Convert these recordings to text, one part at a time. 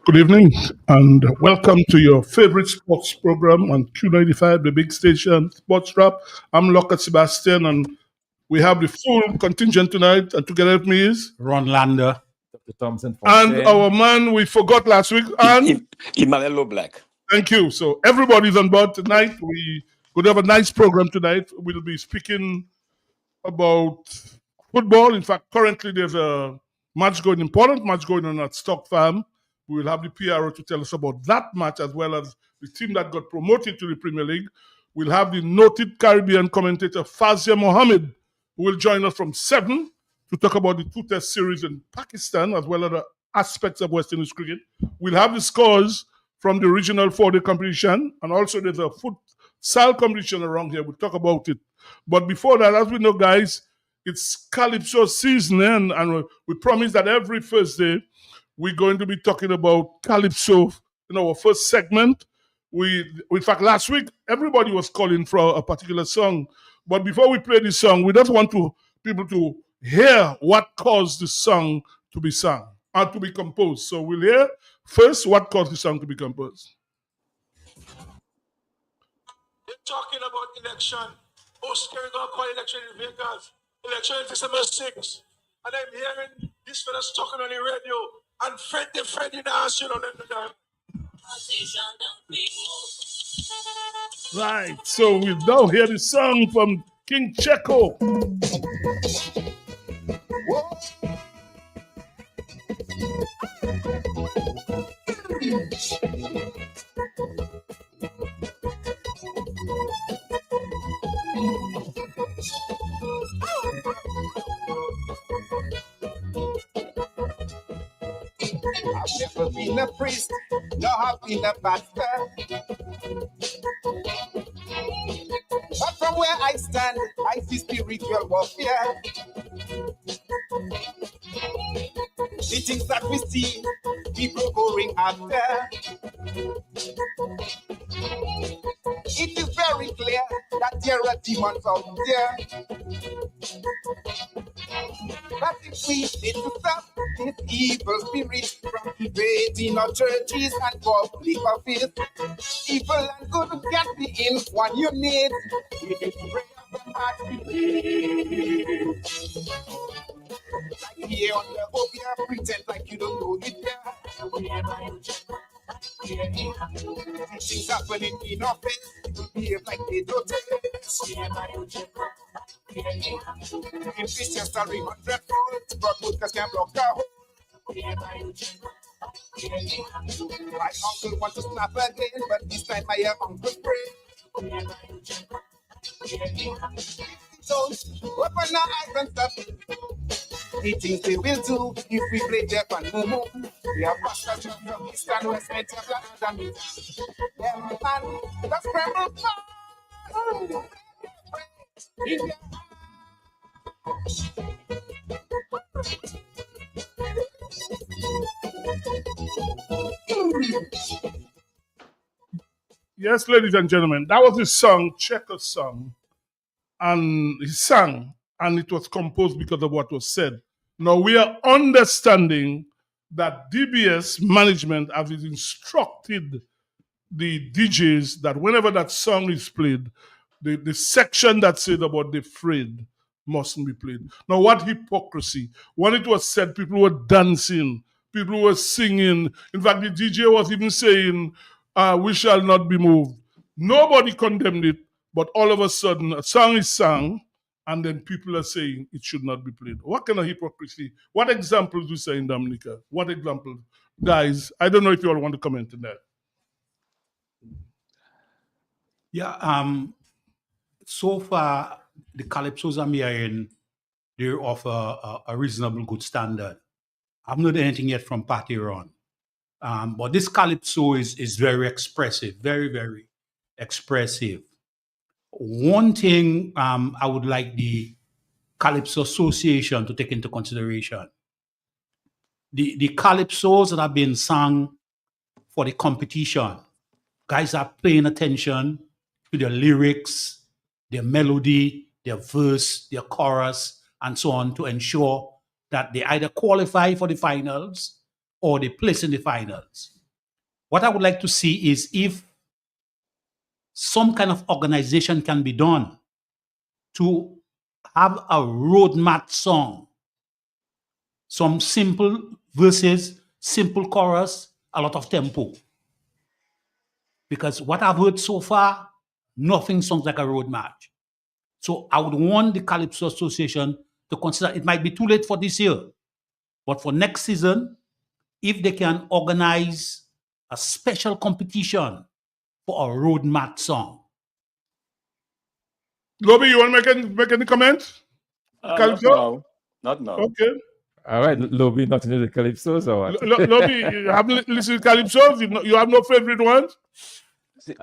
Good evening and welcome to your favorite sports program on Q95, the big station, Sports Wrap. I'm Locke Sebastian and we have the full contingent tonight. And together with me is Ron Lander. Dr. Thompson and Fontaine. our man we forgot last week. And Imalelo Black. thank you. So everybody's on board tonight. We could have a nice program tonight. We'll be speaking about football. In fact, currently there's a important match going on at Stock Farm. We will have the PRO to tell us about that match as well as the team that got promoted to the Premier League. We'll have the noted Caribbean commentator Fazia Mohammed, who will join us from 7 to talk about the two-test series in Pakistan as well as the aspects of West Indies cricket. We'll have the scores from the regional 4-day competition, and also there's a futsal competition around here. We'll talk about it. But before that, as we know, guys, it's Calypso season, and we promise that every Thursday we're going to be talking about Calypso in our first segment. In fact, last week, everybody was calling for a particular song. But before we play this song, we just want people to hear what caused the song to be sung and to be composed. So we'll hear first what caused the song to be composed. They're talking about election. Oscar is going to call election in Vegas. Election is December 6th. And I'm hearing this fellas talking on the radio. And Fred in the house, you know, Right, so we'll now hear the song from King Checo. I've never been a priest, nor have been a pastor. But from where I stand, I see spiritual warfare. The things that we see, people going after. It is very clear that there are demons out there. But if we need to stop this evil spirit from invading our churches and public office, evil and good can be in one unit. We need to pray from heart to believe. Like here on the obia, pretend like you don't know it there. Things happening in our face, people behave like they don't exist. In Christians story 100-fold, but podcast can block the hole. My uncle wants to snap again, but this time I have uncle pray. So open our eyes and stop. The things they will do if we play Jeff and Momo. We have pastors from East and West, and black and yeah, man, that's scrambled. Yes, ladies and gentlemen, that was his song, Checo's song. And he sang, and it was composed because of what was said. Now we are understanding that DBS management has instructed the DJs that whenever that song is played, the section that said about the Fred mustn't be played. Now, what hypocrisy. When it was said, people were dancing, people were singing. In fact, the DJ was even saying, we shall not be moved. Nobody condemned it, but all of a sudden, a song is sung, and then people are saying it should not be played. What kind of hypocrisy? What examples do you say in Dominica? What examples? Guys, I don't know if you all want to comment on that. Yeah, so far, the Calypsos I'm hearing, they're of a reasonable good standard. I've not heard anything yet from Patty Ron. But this Calypso is very expressive, very, very expressive. One thing I would like the Calypso Association to take into consideration. The Calypsos that have been sung for the competition, guys are paying attention to their lyrics, their melody, their verse, their chorus, and so on to ensure that they either qualify for the finals or they place in the finals. What I would like to see is if some kind of organization can be done to have a roadmap song, some simple verses, simple chorus, a lot of tempo. Because what I've heard so far, nothing sounds like a road march. So I would want the Calypso Association to consider, it might be too late for this year, but for next season, if they can organize a special competition for a road march song. Lobby, you want to make any comments? Not Calypso? now. Not now. Okay. All right, Lobby, not into the Calypsos or what? Lobby, you haven't listened to Calypso? You have no favorite ones? See,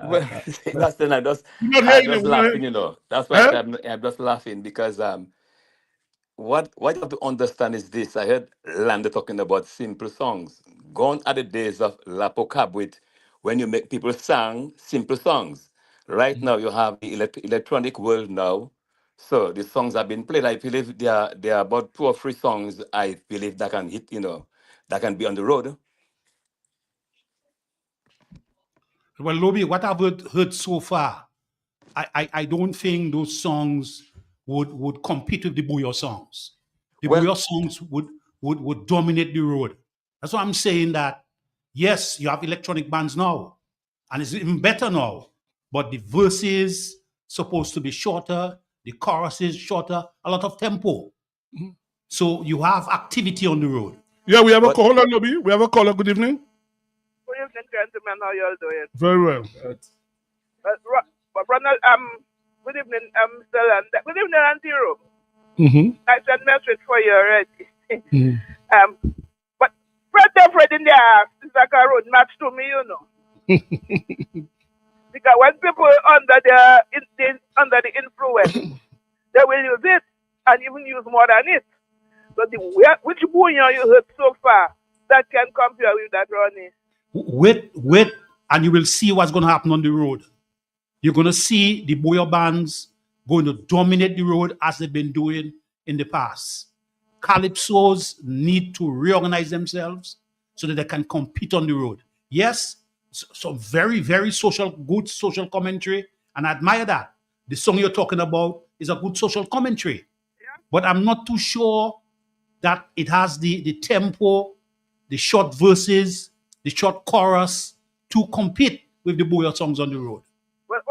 that's then I just You're not I'm hearing just it. laughing, you know. That's why Huh? I'm just laughing because what you have to understand is this. I heard Landa talking about simple songs. Gone are the days of Lapo Cabwit when you make people sing simple songs. Right now you have the electronic world now. So the songs have been played. I believe there are about 2 or 3 songs I believe that can hit, that can be on the road. Well, Lobby, what I've heard so far, I don't think those songs would compete with the Booyah songs. The Well, Booyah songs would dominate the road. That's why I'm saying that, yes, you have electronic bands now, and it's even better now, but the verses supposed to be shorter, the choruses shorter, a lot of tempo. So you have activity on the road. Yeah, we have a but caller, Lobby. We have a caller. Good evening. Good evening, gentlemen. How y'all doing? Very well. Ronald, good evening, Mr. Landa. Good evening, Auntie Rome. Mm-hmm. I sent message for you already. Mm-hmm. But Fred in there is like a road match to me, you know. Because when people under the influence, they will use it and even use more than it. So which bouillon you heard so far that can compare with that, Ronnie? Wait, and you will see what's going to happen on the road. You're going to see the Booyah bands going to dominate the road as they've been doing in the past. Calypsos need to reorganize themselves so that they can compete on the road. Yes, some very, very good social commentary, and I admire that. The song you're talking about is a good social commentary. Yeah. But I'm not too sure that it has the tempo, the short verses, the short chorus to compete with the Booyah songs on the road. Well,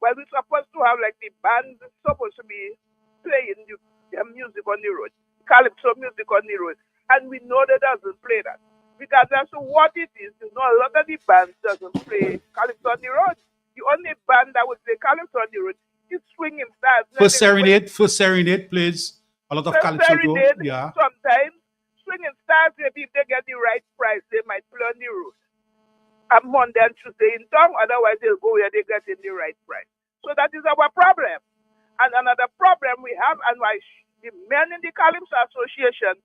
we're supposed to have like the band supposed to be playing their music on the road, Calypso music on the road, and we know that doesn't play that because that's what it is. You know, a lot of the bands doesn't play Calypso on the road. The only band that would play Calypso on the road is Swinging Stars. First Serenade plays a lot of Calypso too. Serenade, Yeah. sometimes Swinging Stars, maybe if they get the right price, they might play on the road. And Monday and Tuesday in town, otherwise they'll go where they get in the right price. So that is our problem. And another problem we have, and why the men in the Calypso Association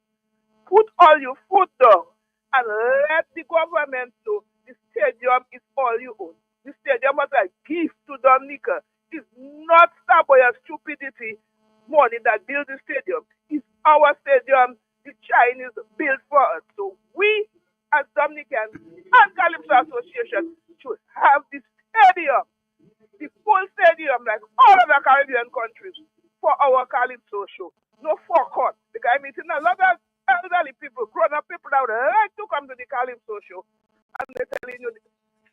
put all your foot down and let the government know the stadium is all you own. The stadium was a gift to Dominica. It's not Starboy's stupidity money that built the stadium. It's our stadium the Chinese built for us. So we, as Dominicans and Calypso Association, should have the stadium, the full stadium, like all other Caribbean countries, for our Calypso show. No forecourt. Because I'm meeting a lot of elderly people, grown-up people that would like to come to the Calypso show. And they're telling you,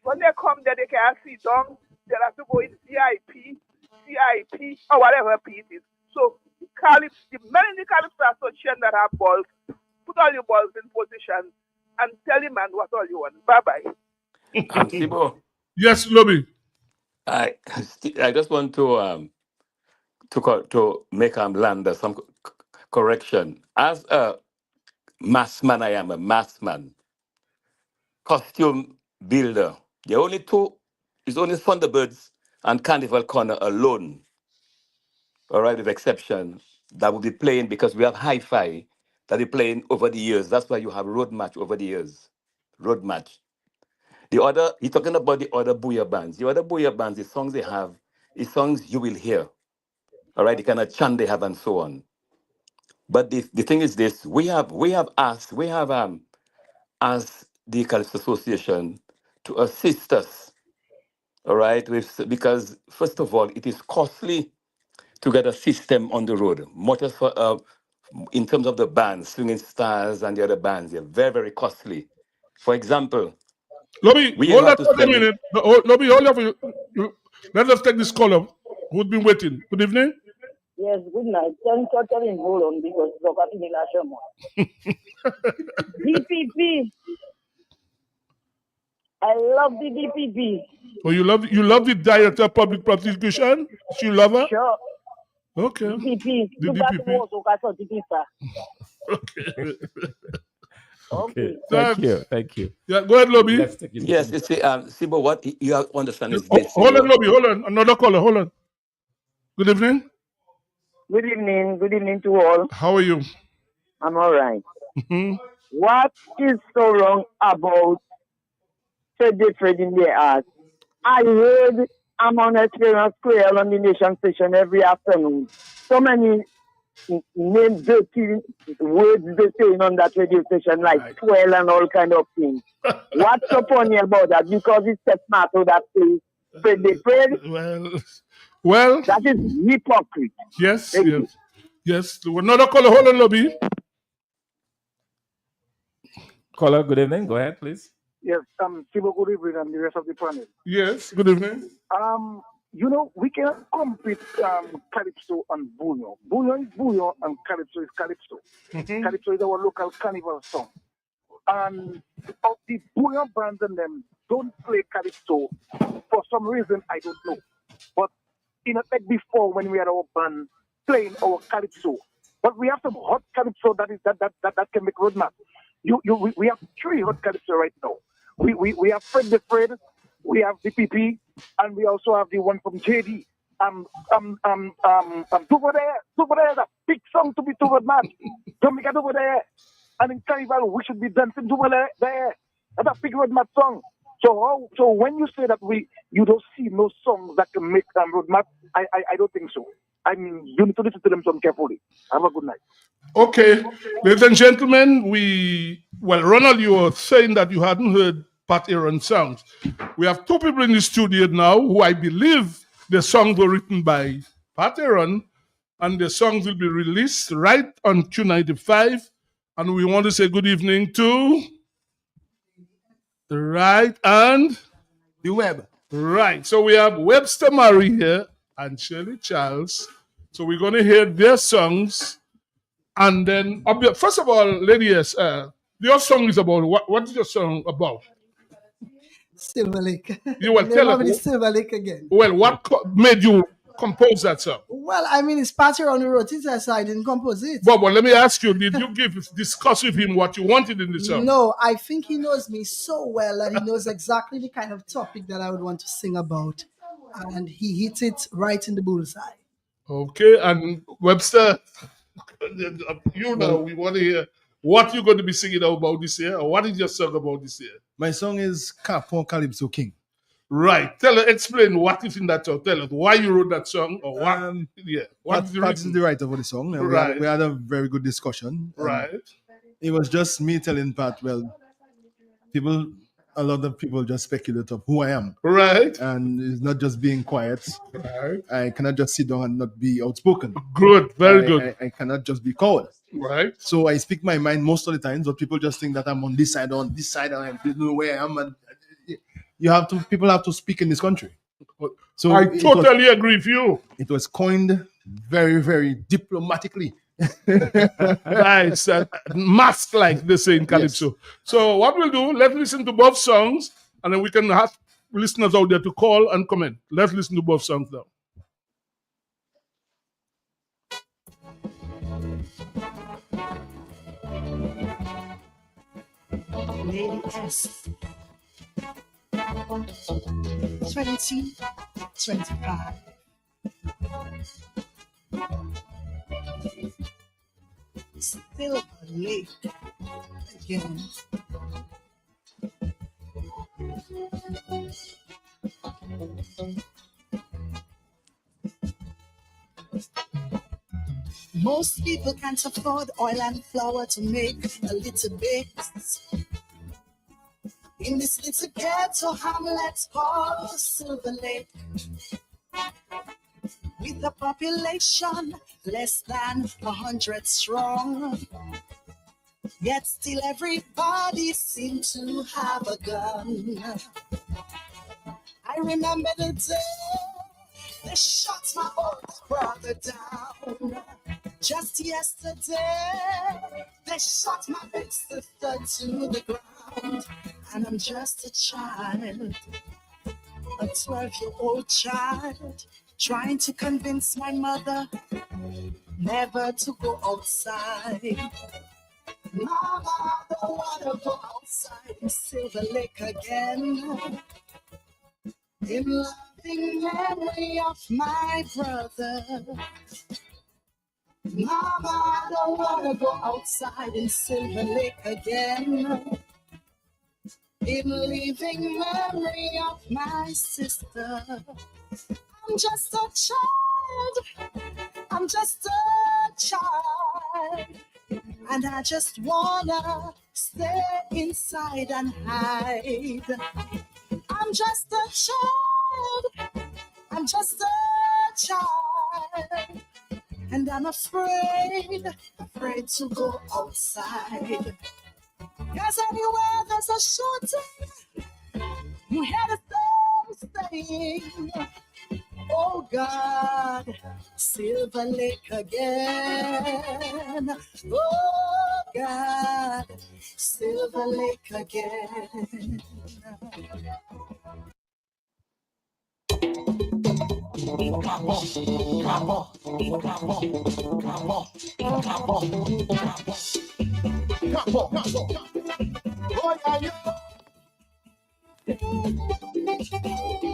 when they come there, they can't sit down. They have to go in CIP, or whatever P it is. So the men in the Calypso Association that have balls, put all your balls in position and tell him man what all you want. Bye-bye. Sibo, Yes, Lobby. I just want to make Landa some correction. As a mass man, I am a mass man, costume builder. The only two is only Thunderbirds and Carnival Corner alone. All right, with exception that will be playing because we have hi-fi that is playing over the years. That's why you have road match over the years. Road match. The other, he's talking about the other Booyah bands. The other Booyah bands, the songs they have, is songs you will hear. All right, the kind of chant they have and so on. But the thing is this: we have asked the Calypso Association to assist us, all right, because first of all, it is costly to get a system on the road, much as for in terms of the bands, Swinging Stars and the other bands, they're very, very costly. For example, Lobby, we hold on have to for a spend minute. Lobby, hold on. Let us take this caller who's been waiting. Good evening. Yes, good night. Thanks for telling hold on because look at the last one. DPP. I love the DPP. Oh, you love the director of public prosecution? You love her? Sure. Okay. DPP. The You got DPP. to also got to DPP. Okay. Okay. Thanks. Thank you. Yeah, go ahead, Lobby. Let's take it. yes, you see, but what you have to understand is this. Hold on, Lobby. Hold on. Another caller. Hold on. Good evening. Good evening. Good evening to all. How are you? I'm all right. Mm-hmm. What is so wrong about Fred in their ass? I heard I'm on Experience Square on the Nation Station every afternoon. So many name dirty words they saying on that radio station, like 12 and all kind of things. What's so funny about that? Because it's a matter that says Fred. Well, that is hypocrite. Yes. Yes. Another caller. Hold on, Lobby. Caller, good evening. Go ahead, please. Yes, Sibo, good evening, and the rest of the panel. Yes, good evening. You know, we cannot compete Calypso and Bouillon. Bouillon is Bouillon and Calypso is Calypso. Mm-hmm. Calypso is our local carnival song. And of the Bouillon bands and them don't play Calypso for some reason, I don't know. But like before when we had our band playing our Calypso. But we have some hot Calypso that can make roadmap. We have 3 hot Calypso right now. We have Fred the Fred, we have the PP, and we also have the one from JD. Over there, a big song to be covered, man. Don't make it over there. And in Carnival, we should be dancing over there. That's a big roadmap song. So when you say that you don't see no songs that can make roadmap, I don't think so. I mean, you need to listen to them some carefully. Have a good night. Okay, ladies and gentlemen, Ronald, you were saying that you hadn't heard Pat Aaron's songs. We have 2 people in the studio now who I believe the songs were written by Pat Aaron, and the songs will be released right on Q95. And we want to say good evening to Right and the Web. Right. So we have Webster Murray here and Shirley Charles. So we're going to hear their songs. And then, first of all, ladies, your song is about what is your song about? Silver Lake. You will tell us. Silver Lake again. Well, what made you compose that song? Well, I mean, it's Pat Aaron who wrote it, so I didn't compose it. But let me ask you: did you discuss with him what you wanted in the song? No, I think he knows me so well that he knows exactly the kind of topic that I would want to sing about, and he hit it right in the bullseye. Okay, and Webster. We want to hear what you're going to be singing about this year, or what is your song about this year? My song is Calypso King. Right. Explain what is in that song. Tell us why you wrote that song, or what? Pat is the writer for the song. Right. We had a very good discussion. Right. It was just me telling Pat, a lot of people just speculate of who I am. Right. And it's not just being quiet. Right. I cannot just sit down and not be outspoken. Good. Very good. I cannot just be cowed. Right. So I speak my mind most of the times, but people just think that I'm on this side or on this side, and I don't know where I am. And people have to speak in this country. So I totally agree with you. It was coined very, very diplomatically. Nice. Masked, like they say in Calypso. Yes. So what we'll do, let's listen to both songs, and then we can ask listeners out there to call and comment. Let's listen to both songs now. Lady S. 2025. Still late again. Most people can't afford oil and flour to make a little bit. In this little ghetto hamlet called Silver Lake, with a population less than 100 strong, yet still everybody seemed to have a gun. I remember the day they shot my old brother down. Just yesterday, they shot my big sister to the ground. And I'm just a child, a 12-year-old child, trying to convince my mother never to go outside. Mama, I don't want to go outside in Silver Lake again. In loving memory of my brother. Mama, I don't want to go outside in Silver Lake again. In living memory of my sister. I'm just a child. I'm just a child. And I just wanna stay inside and hide. I'm just a child. I'm just a child. And I'm afraid to go outside. Cause anywhere there's a shooting, you hear the same saying, oh God, Silver Lake again. Oh God, Silver Lake again.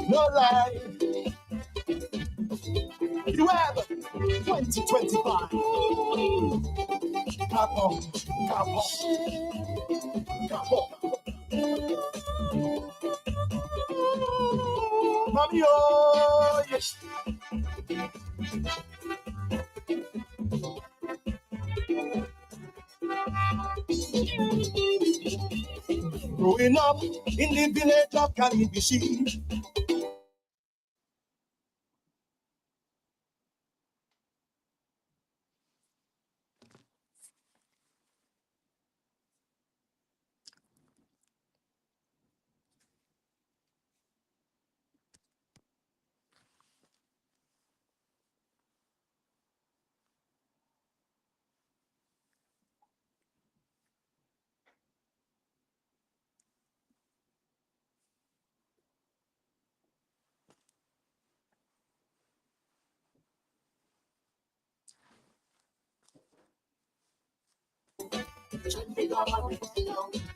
No lie. You have 2025. Come on, come on, come on. Mommy, oh, yes. Growing up in the village of Calypso.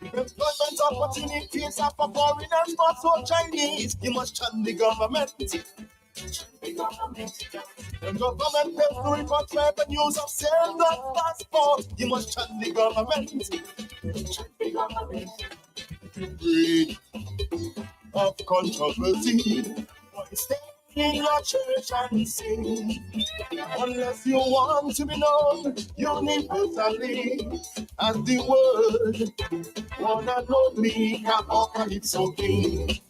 Employment opportunities are for foreigners, not for Chinese. You must chant the government. The government pays to report revenues of sales of passport. You must chant the government. Breed of controversy. Stay in your church and sing. Unless you want to be known universally as the word, one and only Calypso King.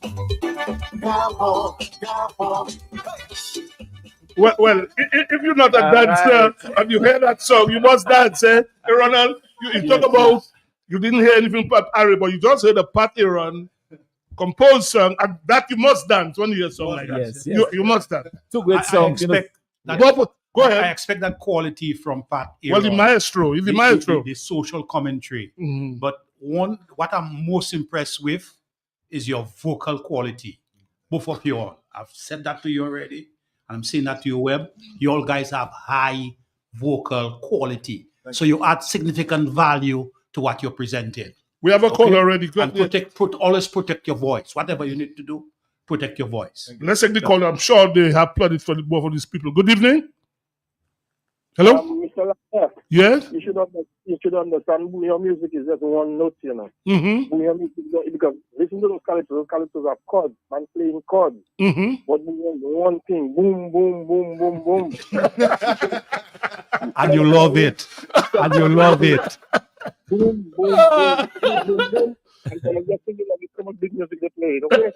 Well, if you're not a dancer and you hear that song, you must dance, eh? Hey, Ronald, you talk about, you didn't hear anything Pat Harry, but you just heard a Pat Aaron composed song, and that you must dance when you hear a song like that. Yes. You must dance. Two great songs. Go ahead. I expect that quality from Pat Aaron. Well, the maestro. He's the maestro. The social commentary. Mm-hmm. But what I'm most impressed with is your vocal quality. Both of you all. I've said that to you already. I'm saying that to you, Webb. You all guys have high vocal quality. So you add significant value to what you're presenting. We have a call already. And always protect your voice. Whatever you need to do, protect your voice. Let's take the call. I'm sure they have planned it for both of these people. Good evening. Hello? Mr. Lafayette, yes? You should understand your music is just one note, you know. Mm-hmm. Your music, because listen to those calypsos are chords, man playing chords. Mm-hmm. But one thing, boom, boom, boom, boom, boom. And you love it. Boom, boom, boom, boom, boom, boom. And then you're thinking that you much big music they played, okay?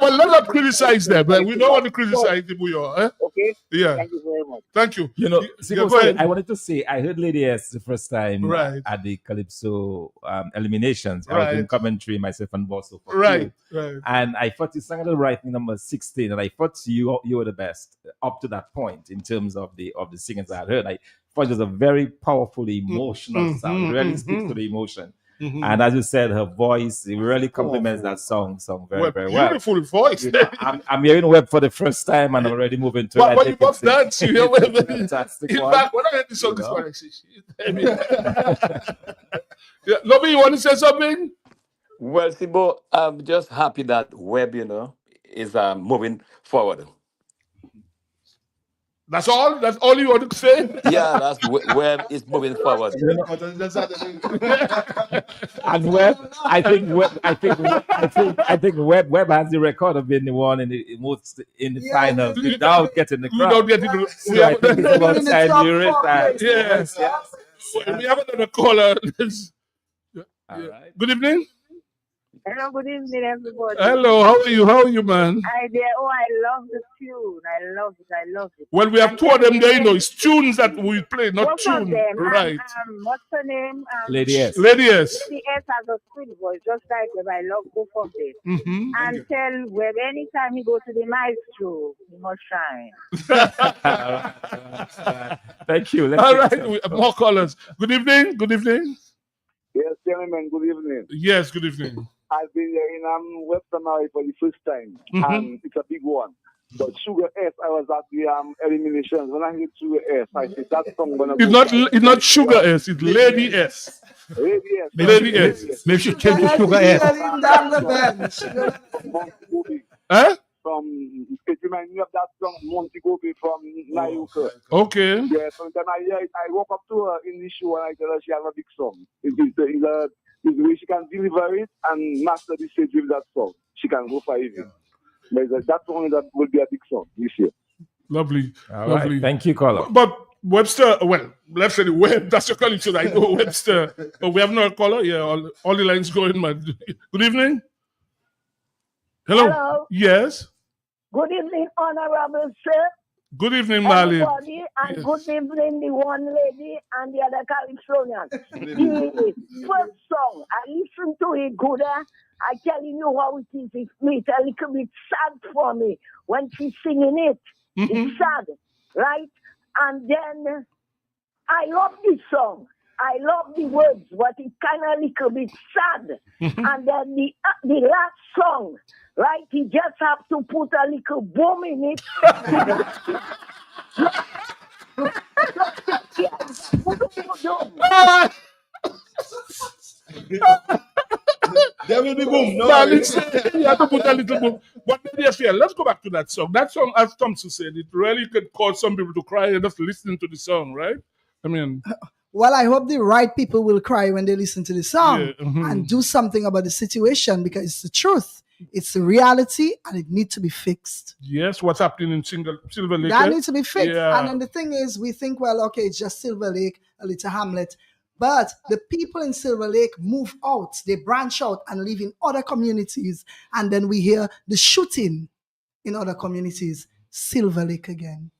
Well, let's not criticize them. But we don't want to criticize them. We are. Okay? Yeah. Thank you very much. Thank you. You know, Go sorry, ahead. I wanted to say I heard Lady S the first time Right. at the Calypso eliminations. I was in Right. commentary myself and Bosso for Right. two. Right. And I thought you sang a little right in number 16, and I thought you were the best up to that point in terms of the singers I had heard. I thought it was a very powerful, emotional sound. It really speaks to the emotion. And as you said, her voice it really complements that song very, very well. Beautiful voice. You know, I'm hearing Web for the first time, and I'm already moving to it. But you must dance. You hear Web. Fantastic In one. fact, when I heard the song this morning, I mean, yeah. Lobby, you want to say something? Well, Sibo, I'm just happy that Web, is moving forward. That's all? That's all you want to say? Yeah, that's Web is moving forward. And Web, I think Web has the record of being the one in the most in the finals without getting the crowd. So I think it's about time you raise that. Yes. We have another caller. All right. Good evening. Hello, good evening, everybody. Hello, how are you? How are you, man? Hi there. Oh, I love the tune. I love it. I love it. Well, we have two of them there, it's tunes that we play, not Both of tune. them. Right. What's her name? Lady S. Lady S. Lady S has a sweet voice, just like Web. I love both of them. And tell Web anytime he go to the maestro, he must shine. Thank you. All right, we have more callers. Good evening. Good evening. Yes, gentlemen, good evening. Yes, good evening. I've been here in Western Maui for the first time, and it's a big one. But Sugar S, I was at the eliminations. When I heard Sugar S, I said that song gonna It's not Sugar S, it's Lady S. Lady S. Lady S. Maybe you change to Sugar S. Huh? It reminds me of that song Monty Gopi from Nayuka. Okay. Yeah, sometimes I hear it, I walk up to her in the show and I tell her she has a big song. It's the way she can deliver it and master the stage with that song. She can go for it. But that song that will be a big song this year. Lovely. All Lovely. right. Thank you, caller. But Webster, well, let's say the Web, that's your calling should I know Webster. But we have no caller. Yeah, all the lines going, man. Good evening. Hello. Hello. Yes. Good evening, Honorable Sir. Good evening, Marley. Everybody, and Yes. good evening, the one lady and the other Calypsonian. The first song, I listened to it good. I telling you how it is. It's a little bit sad for me when she's singing it. It's sad, right? And then I love this song. I love the words, but it's kind of a little bit sad. And then the last song, right? He just have to put a little boom in it. There will be boom. No, Marley, you have to put a little boom. But yes, yeah, let's go back to that song. That song, as Thompson said, it really could cause some people to cry just listening to the song, right? I mean, well, I hope the right people will cry when they listen to the song Yeah, and do something about the situation because it's the truth. It's the reality and it needs to be fixed. yes, what's happening in Silver Lake? That needs to be fixed. Yeah. And then the thing is, we think, well, okay, it's just Silver Lake, a little hamlet. But the people in Silver Lake move out, they branch out and live in other communities. And then we hear the shooting in other communities. Silver Lake again.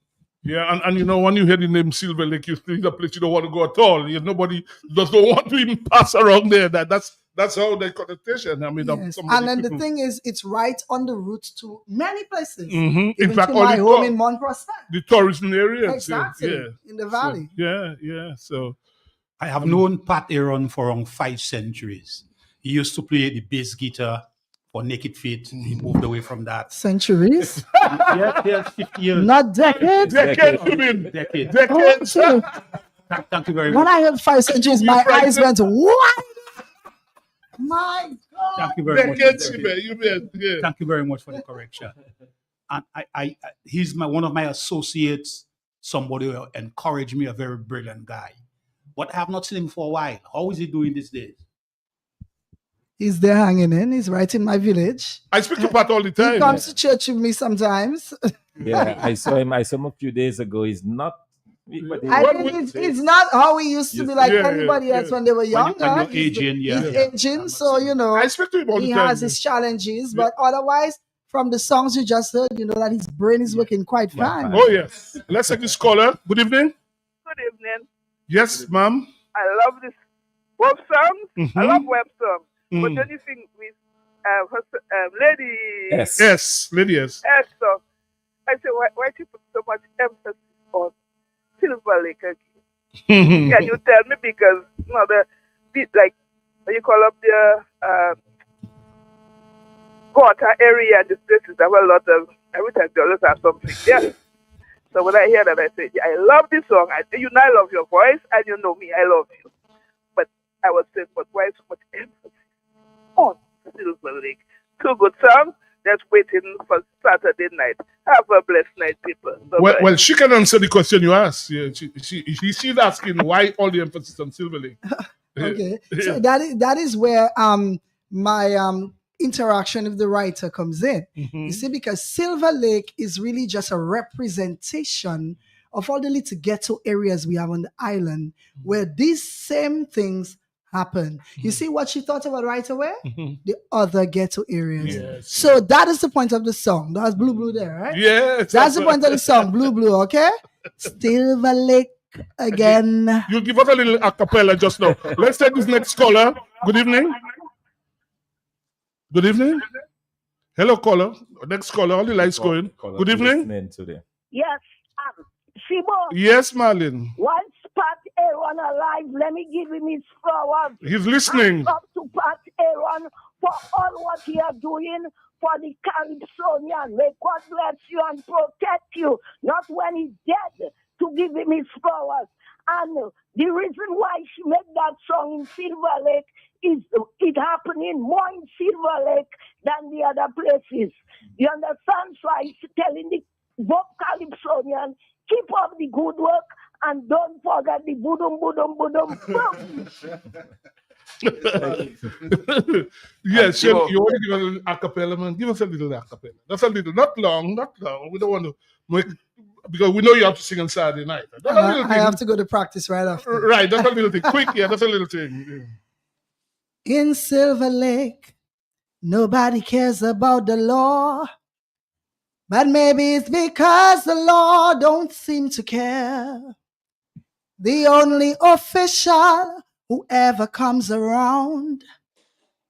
Yeah, and you know, when you hear the name Silver Lake, you think the place you don't want to go at all. Nobody doesn't want to even pass around there. That's how the connotation. I mean, Yes. And then the thing is, it's right on the route to many places. In Even fact, to all my the home in Mont Prosper. the tourism areas. Exactly. Yeah. In the valley. So, yeah. So I have known Pat Aaron for around 5 centuries. He used to play the bass guitar for Naked Feet. He moved away from that. Centuries? Yes, 50 years. Not decades? Decades, you mean? Decades. Decades. Okay. Thank you very When much. I heard 5 centuries, my eyes went wide. My God. Thank you very much. Decades, you mean, yeah. Thank you very much for the correction. And he's one of my associates, somebody who encouraged me, a very brilliant guy. But I have not seen him for a while. How is he doing these days? He's there hanging in. He's right in my village. I speak to Pat all the time. He comes to church with me sometimes. Yeah, I saw him a few days ago. He's not I think it's not how he used to be like anybody else when they were younger. When you're He's aging, aging, so I speak to him all he the time. has his challenges, but otherwise, from the songs you just heard, you know that his brain is working quite fine. Oh yes. Let's take this caller. Good evening. Good evening. Yes, ma'am. I love this web song. I love web song. But the only thing with Lady Yes, Lady S. song, I say, why do you put so much emphasis on Silver Lake again? Can you tell me? Because the bit like what you call up the Water area and the places have a lot of everything dollars or something. Yeah. So when I hear that, I say, I love this song. You know I love your voice, and you know me, I love you. But I was saying, but why so much emphasis on Silver Lake? Two good songs. Just waiting for Saturday night. Have a blessed night, people. Well, she can answer the question you asked. Yeah, she's asking why all the emphasis on Silver Lake. Okay, so that is where my interaction with the writer comes in. You see, because Silver Lake is really just a representation of all the little ghetto areas we have on the island where these same things happen. You see what she thought about right away? The other ghetto areas. Yes. So that is the point of the song. That's Blue Blue there, right? Yes. That's the point of the song, Blue Blue, okay? Silver Lake again. You give us a little acapella just now. Let's take this next caller. Good evening. Good evening. Hello, caller. Next caller. All the lights going. Good evening. Yes, Sibo. Yes, Marlon. Once Pat Aaron alive, let me give him his flowers. He's listening. Up to Pat Aaron for all what he are doing for the Calypsonian. May God bless you and protect you. Not when he's dead, to give him his flowers. And the reason why she made that song in Silver Lake is it happening more in Silver Lake than the other places. You understand? So I'm telling the both Calypsonian, keep up the good work and don't forget the boodum, boodum, boodum. Yes, you want to give us a little acapella, man? Give us a little acapella. That's a little, not long. We don't want to make, because we know you have to sing on Saturday night. I have to go to practice right after. Right, that's a little thing. Quick, that's a little thing. Yeah. In Silver Lake, nobody cares about the law. But maybe it's because the law don't seem to care. The only official who ever comes around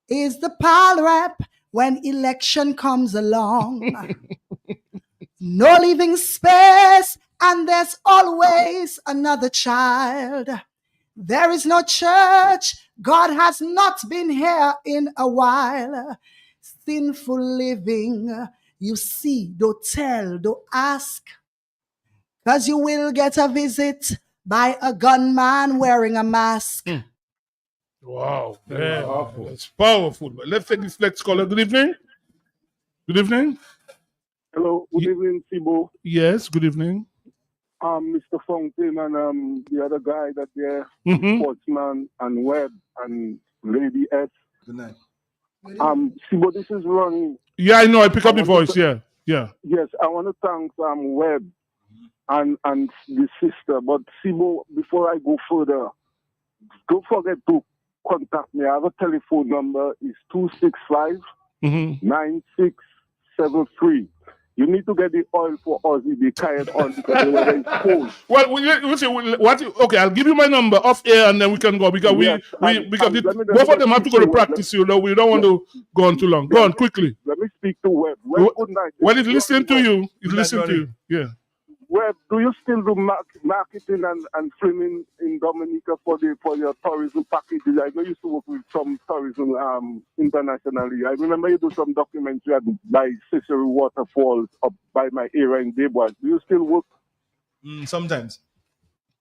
is the pal rep when election comes along. No leaving space, and there's always another child. There is no church. God has not been here in a while. Sinful living. You see, don't tell, don't ask. Because you will get a visit by a gunman wearing a mask. Wow. That's powerful. But let's take this next caller. Good evening. Good evening. Hello. Good evening, Sibo. Yes, good evening. Mr. Fountain and the other guy that there, Sportsman and Webb and Lady S. Good night. Sibo, this is Ronnie. Yeah, I know. I pick up the voice. Yeah. Yes, I want to thank Webb and the sister. But Sibo, before I go further, don't forget to contact me. I have a telephone number. It's 265-9673. You need to get the oil for Ozzy, the carried on, because they were very cold. Well, we'll see. Okay, I'll give you my number off air and then we can go because both of them have to go to practice. We don't want to go on too long. Go on quickly. Let me speak to Webb. Webb, good night. Well, he's listening to you. He's listening to you. Yeah. Webb, do you still do marketing and filming in Dominica for your tourism packages? I know you used to work with some tourism internationally. I remember you do some documentary by Cicero Waterfalls up by my area in Debois. Do you still work? Sometimes.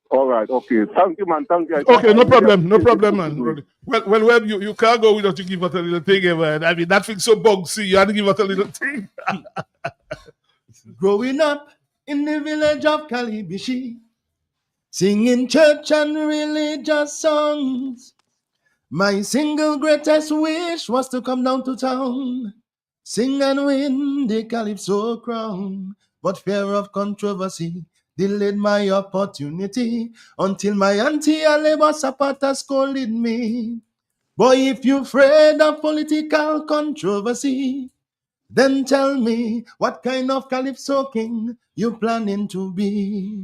All right, okay. Thank you, man. Thank you. Okay, no problem, man. Well, Webb, you can't go without you give us a little thing, man. I mean, that thing's so bugsy. You have to give us a little thing. Growing up in the village of Calibishi, singing church and religious songs. My single greatest wish was to come down to town, sing and win the Calypso crown. But fear of controversy delayed my opportunity until my auntie Aleba Zapata scolded me. Boy, if you're afraid of political controversy, then tell me what kind of Calypso king you planning to be.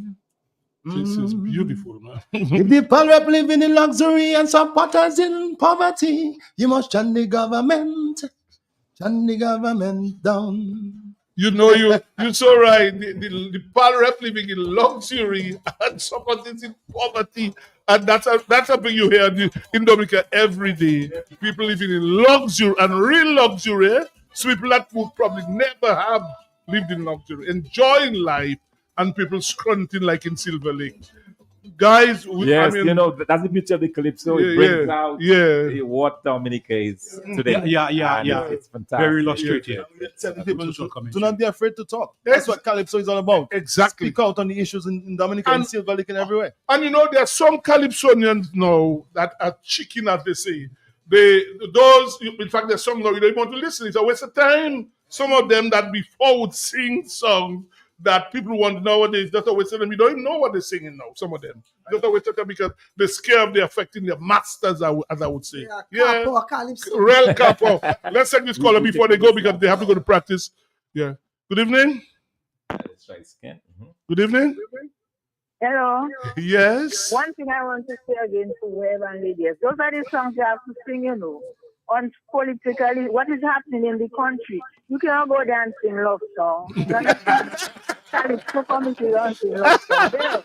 This is beautiful, man. If the poor rep living in luxury and supporters in poverty, you must shut the government down. You know, you're so right. The poor rep living in luxury and supporting in poverty. And that's something you hear in Dominica every day. People living in luxury and real luxury. So people that would probably never have lived in luxury, enjoying life, and people scrunting like in Silver Lake. Guys, yes, I mean, that's the beauty of the Calypso. It brings out what Dominica is today. Yeah. It's fantastic. Very illustrative. Do not be afraid to talk. That's what Calypso is all about. Exactly. Speak out on the issues in Dominica and Silver Lake and everywhere. And there are some Calypsonians now that are chicken, as they say. In fact, there's some now you don't want to listen. It's a waste of time. Some of them that before would sing songs that people want nowadays, that's a waste of them. You don't even know what they're singing now, some of them. That's a waste of time because they're scared of they affecting their masters, as I would say. Capo, Calypso. Real capo. Let's take this caller before they go because they have to go to practice. Yeah. Good evening. Good evening. Hello. Yes. One thing I want to say again to web and ladies, those are the songs you have to sing, on politically, what is happening in the country. You cannot go there and sing love songs. Calypso committee don't sing love songs.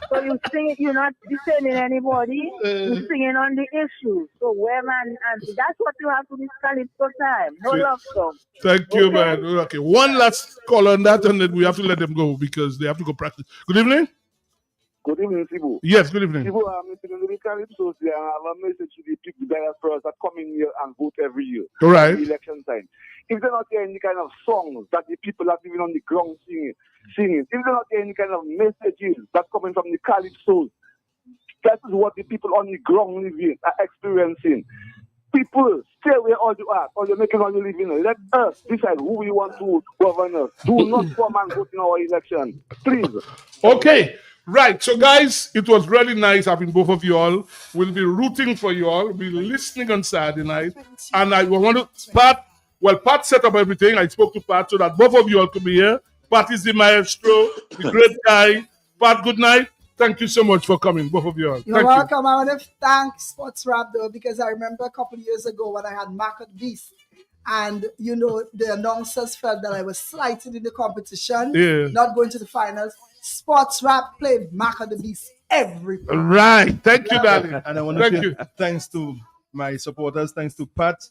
So you sing it, you're not defending anybody, you're singing on the issue. So web and that's what you have to do this Calypso time. No love song. Thank you, man. Okay, one last call on that and then we have to let them go because they have to go practice. Good evening. Good evening, Sibu. Yes, good evening. Sibu, I'm listening to the Calypso and I have a message to the people diasporas that come in here and vote every year. All right. Election time. If they're not hearing any kind of songs that the people are living on the ground singing, if they're not hearing any kind of messages that's coming from the Calypso, that is what the people on the ground living are experiencing. People, stay where all you are, or you're making all you living. Let us decide who we want to govern us. Do not come and vote in our election. Please. Okay. Right, so guys, it was really nice having both of you all. We'll be rooting for you all. We'll be listening on Saturday night. And I want to, Pat set up everything. I spoke to Pat so that both of you all could be here. Pat is the maestro, the great guy. Pat, good night. Thank you so much for coming, both of you all. You're welcome. I want to thank Sports Rap, though, because I remember a couple of years ago when I had Market Beast. And, the announcers felt that I was slighted in the competition, not going to the finals. Sports Rap played Mark of the Beast every time. Right. Thank you, darling. And I want to say thanks to my supporters, thanks to Pat.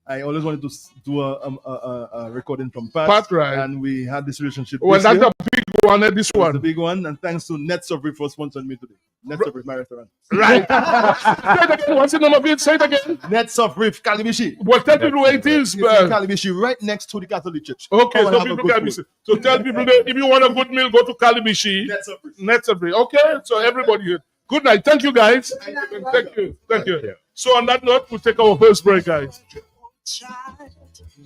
I always wanted to do a recording from Pat. Pat, right. And we had this relationship. Well, that's the big one, this one. The big one. And thanks to Nets of Reef for sponsoring me today. Nets of Reef, my restaurant. Right. Say it again. What's the number of it? Say it again. Nets of Reef, Calibishi. Well, tell people where it is. Calibishi, right next to the Catholic Church. Okay, so people can visit. So tell people that if you want a good meal, go to Calibishi. Nets of Reef. Okay, so everybody here. Good night. Thank you, guys. Thank you. So on that note, we'll take our first break, guys. Child,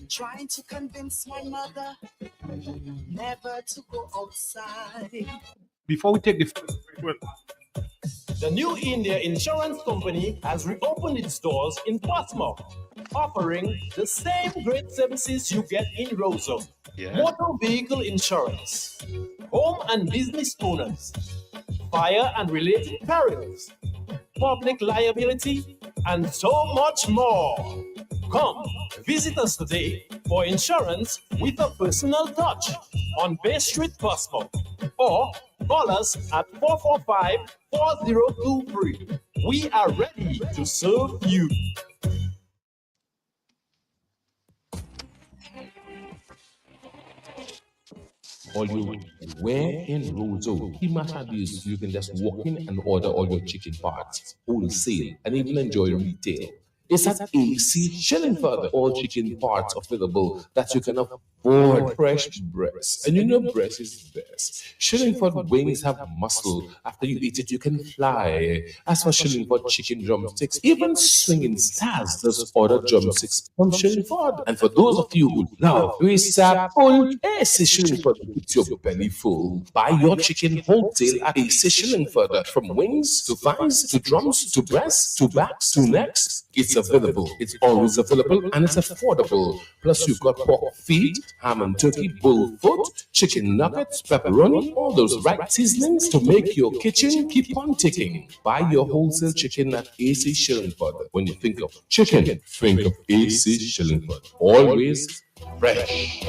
trying to convince my mother never to go outside. Before we take the New India Insurance Company has reopened its doors in Portsmouth, offering the same great services you get in Roseau. Motor vehicle insurance, home and business owners, fire and related perils, public liability, and so much more. Come, visit us today for insurance with a personal touch on Bay Street, Portsmouth, or call us at 445-4023. We are ready to serve you. Where in Roseau, is you can just walk in and order all your chicken parts, wholesale, and even enjoy retail. It's at AC Shilling for all chicken parts available that you can for fresh breast. And you know breast is best. Shillingford wings have muscle. After you eat it, you can fly. As for Shillingford chicken drumsticks, even swinging stars does order drumsticks from Shillingford. And for those of you who love full AC Shillingford keeps your belly full. Buy your chicken wholesale at AC Shillingford. From wings to thighs to drums to breasts to backs to necks, it's available. It's always available and it's affordable. Plus, you've got pork feet, ham and turkey, bull foot, chicken nuggets, pepperoni, all those right seasonings to make your kitchen keep on ticking. Buy your wholesale chicken at AC Shillingford. When you think of chicken, think of AC Shillingford. Always fresh.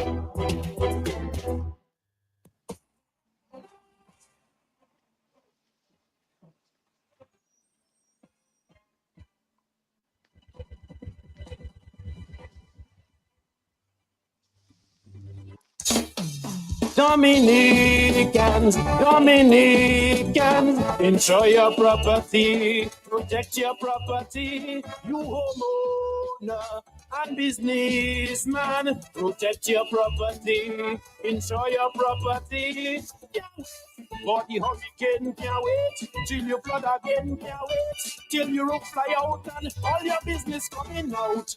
Dominicans, enjoy your property, protect your property. You homeowner and businessman, protect your property, enjoy your property. For the hurricane can't wait, till you flood again can't wait, till your roof fly out and all your business coming out.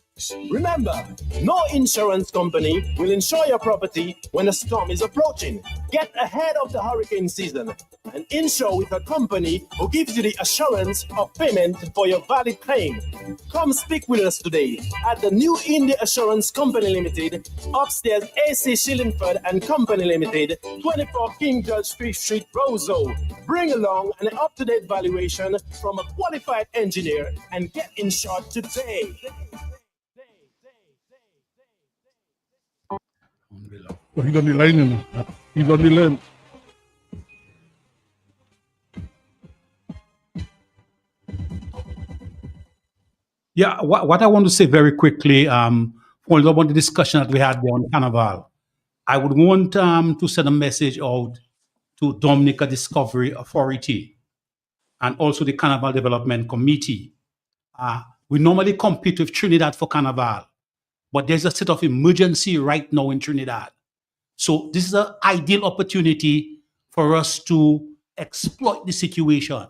Remember, no insurance company will insure your property when a storm is approaching. Get ahead of the hurricane season and insure with a company who gives you the assurance of payment for your valid claim. Come speak with us today at the New India Assurance Company Limited, upstairs AC Shillingford and Company Limited, 24 King George Street, Roseau. Bring along an up-to-date valuation from a qualified engineer and get insured today. Oh, he's on the line, you know. He's on the line. Yeah, what I want to say very quickly, following up on the discussion that we had there on Carnival, I would want to send a message out to Dominica Discovery Authority and also the Carnival Development Committee. We normally compete with Trinidad for Carnival, but there's a state of emergency right now in Trinidad. So this is an ideal opportunity for us to exploit the situation,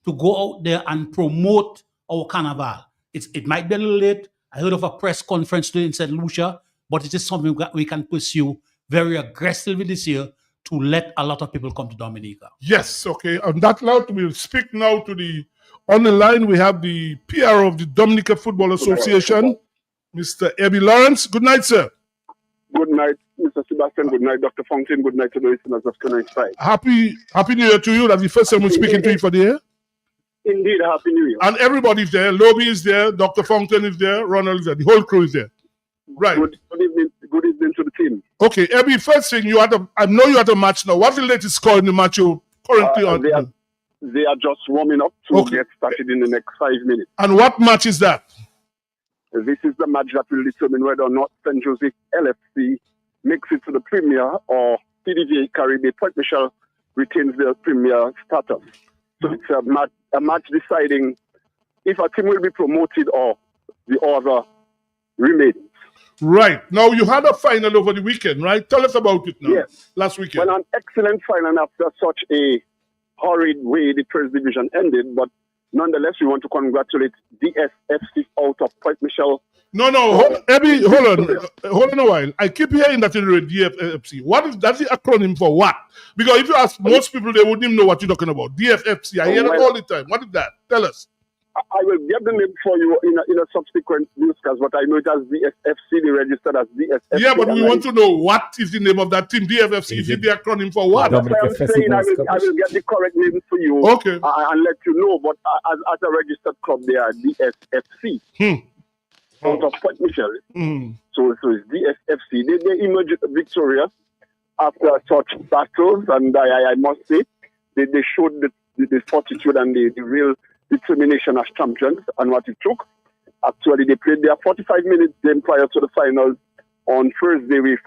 to go out there and promote our Carnival. It might be a little late. I heard of a press conference today in St. Lucia, but it is something that we can pursue very aggressively this year to let a lot of people come to Dominica. Yes, okay. On that note, we'll speak now to on the line we have the PR of the Dominica Football Association, Mr. Ebby Lawrence. Good night, sir. Good night, Mr. Sebastian. Good night, Dr. Fountain. Good night to the listeners of Tonight's Fight. Happy New Year to you. That's the first time we're speaking to you for the year. Indeed, Happy New Year. And everybody's there. Lobby is there. Dr. Fountain is there. Ronald is there. The whole crew is there. Right. Good evening to the team. Okay, Ebby, first thing, I know you had a match now. What's the latest score in the match you're currently on? They are just warming up to get started in the next 5 minutes. And what match is that? This is the match that will determine whether or not St. Joseph LFC makes it to the Premier or PDJ Caribbean Point Michel retains their Premier status. So it's a match deciding if a team will be promoted or the other remains. Right. Now, you had a final over the weekend, right? Tell us about it now. Yes. Last weekend. Well, an excellent final after such a horrid way the first division ended, but nonetheless, we want to congratulate DSFC out of Point Michel. No, Ebby, hold on a while. I keep hearing that in the DFFC. That's the acronym for what? Because if you ask most people, they wouldn't even know what you're talking about. DFFC, I hear that all the time. What is that? Tell us. I will get the name for you in a subsequent newscast, but I know it as DSFC, they registered as DSFC. Yeah, but we want to know what is the name of that team, DFFC. Is it the acronym for what? I'm saying I will get the correct name for you and let you know, but as a registered club, they are DSFC. Out of Point Michel. So it's DSFC. They emerged victorious after such battles, and I must say, they showed the fortitude and the real determination as champions and what it took. Actually, they played their 45-minute game prior to the finals on Thursday with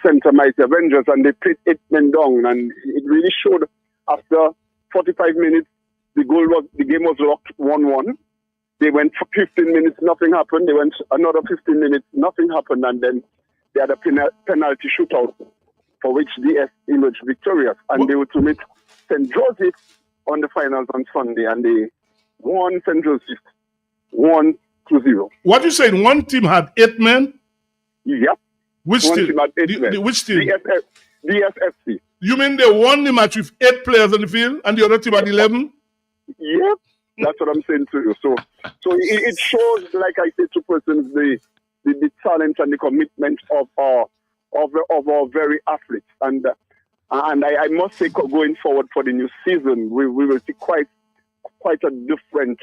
Center Mighty Avengers, and they played 8 men down, and it really showed after 45 minutes, the game was locked 1-1. They went for 15 minutes, nothing happened. They went another 15 minutes, nothing happened, and then they had a penalty shootout for which DS emerged victorious, and they were to meet St. Joseph on the finals on Sunday, and they won St. Joseph 1-0. What you saying? One team had 8 men? Yep. Which One team? team had 8 men. Which team? DSFC. You mean they won the match with 8 players on the field and the other team had 11? Yep. That's what I'm saying to you. So it shows, like I said to persons, the talent and the commitment of our very athletes. And I must say, going forward for the new season, we will see quite a different